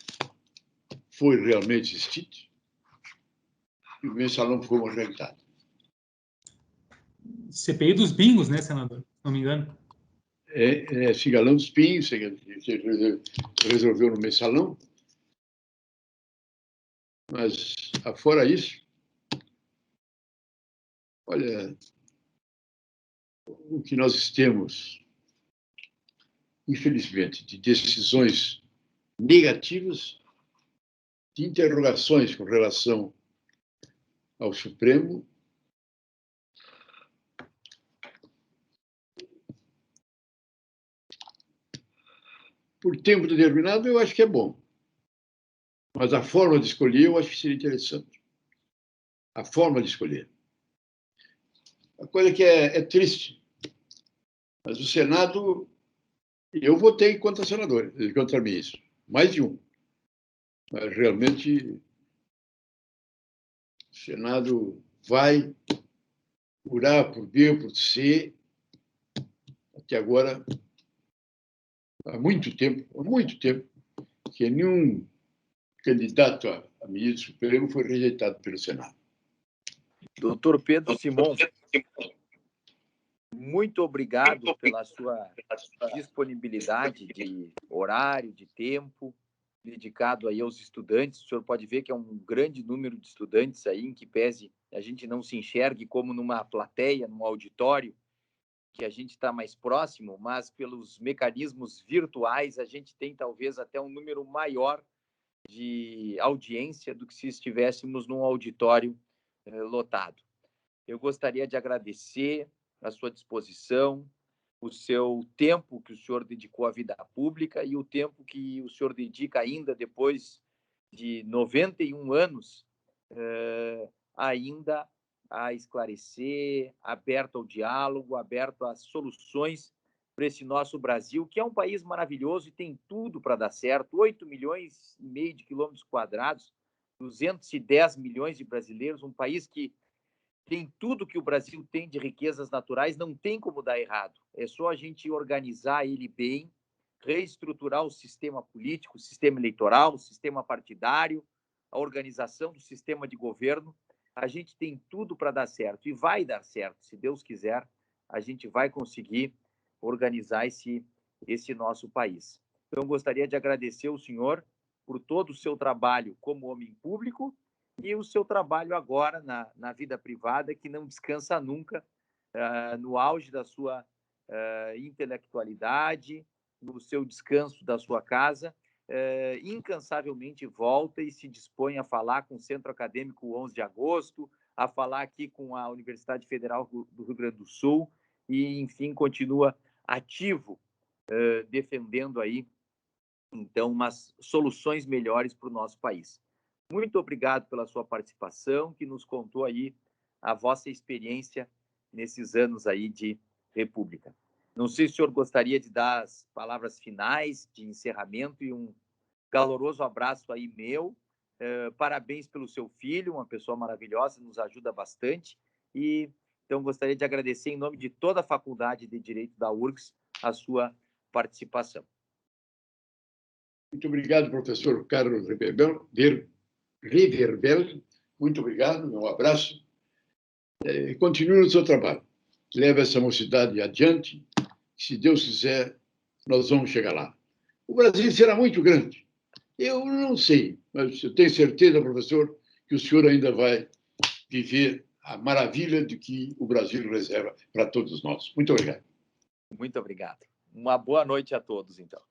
foi realmente existente. E o mensalão foi uma realidade. CPI dos bingos, né, senador? Se não me engano. Cigalão dos Pinhos, resolveu no mensalão. Mas, afora isso, olha, o que nós temos, infelizmente, de decisões negativas, de interrogações com relação ao Supremo, por tempo determinado, eu acho que é bom. Mas a forma de escolher, eu acho que seria interessante. A forma de escolher. A coisa que é triste. Mas o Senado, eu votei contra senador, contra ministro. Mais de um. Mas realmente, o Senado vai, por A, por B, por C, até agora, há muito tempo, que nenhum candidato a ministro supremo foi rejeitado pelo Senado. Doutor Pedro Simon, muito obrigado pela sua disponibilidade de horário, de tempo, dedicado aí aos estudantes. O senhor pode ver que é um grande número de estudantes aí, em que pese a gente não se enxergue como numa plateia, num auditório, que a gente está mais próximo, mas pelos mecanismos virtuais a gente tem talvez até um número maior de audiência do que se estivéssemos num auditório lotado. Eu gostaria de agradecer a sua disposição, o seu tempo que o senhor dedicou à vida pública e o tempo que o senhor dedica ainda depois de 91 anos, ainda a esclarecer, aberto ao diálogo, aberto às soluções para esse nosso Brasil, que é um país maravilhoso e tem tudo para dar certo. 8,5 milhões de quilômetros quadrados, 210 milhões de brasileiros, um país que tem tudo que o Brasil tem de riquezas naturais, não tem como dar errado. É só a gente organizar ele bem, reestruturar o sistema político, o sistema eleitoral, o sistema partidário, a organização do sistema de governo. A gente tem tudo para dar certo e vai dar certo, se Deus quiser, a gente vai conseguir organizar esse nosso país. Então, eu gostaria de agradecer ao senhor por todo o seu trabalho como homem público e o seu trabalho agora na vida privada, que não descansa nunca, no auge da sua intelectualidade, no seu descanso da sua casa, incansavelmente volta e se dispõe a falar com o Centro Acadêmico 11 de Agosto, a falar aqui com a Universidade Federal do Rio Grande do Sul e, enfim, continua ativo, defendendo aí, então, umas soluções melhores para o nosso país. Muito obrigado pela sua participação, que nos contou aí a vossa experiência nesses anos aí de República. Não sei se o senhor gostaria de dar as palavras finais de encerramento e um caloroso abraço aí meu. Parabéns pelo seu filho, uma pessoa maravilhosa, nos ajuda bastante. E então gostaria de agradecer em nome de toda a Faculdade de Direito da URGS a sua participação. Muito obrigado, professor Carlos Reverbel. Muito obrigado, um abraço. Continue no seu trabalho. Leve essa mocidade adiante. Se Deus quiser, nós vamos chegar lá. O Brasil será muito grande. Eu não sei, mas eu tenho certeza, professor, que o senhor ainda vai viver a maravilha de que o Brasil reserva para todos nós. Muito obrigado. Muito obrigado. Uma boa noite a todos, então.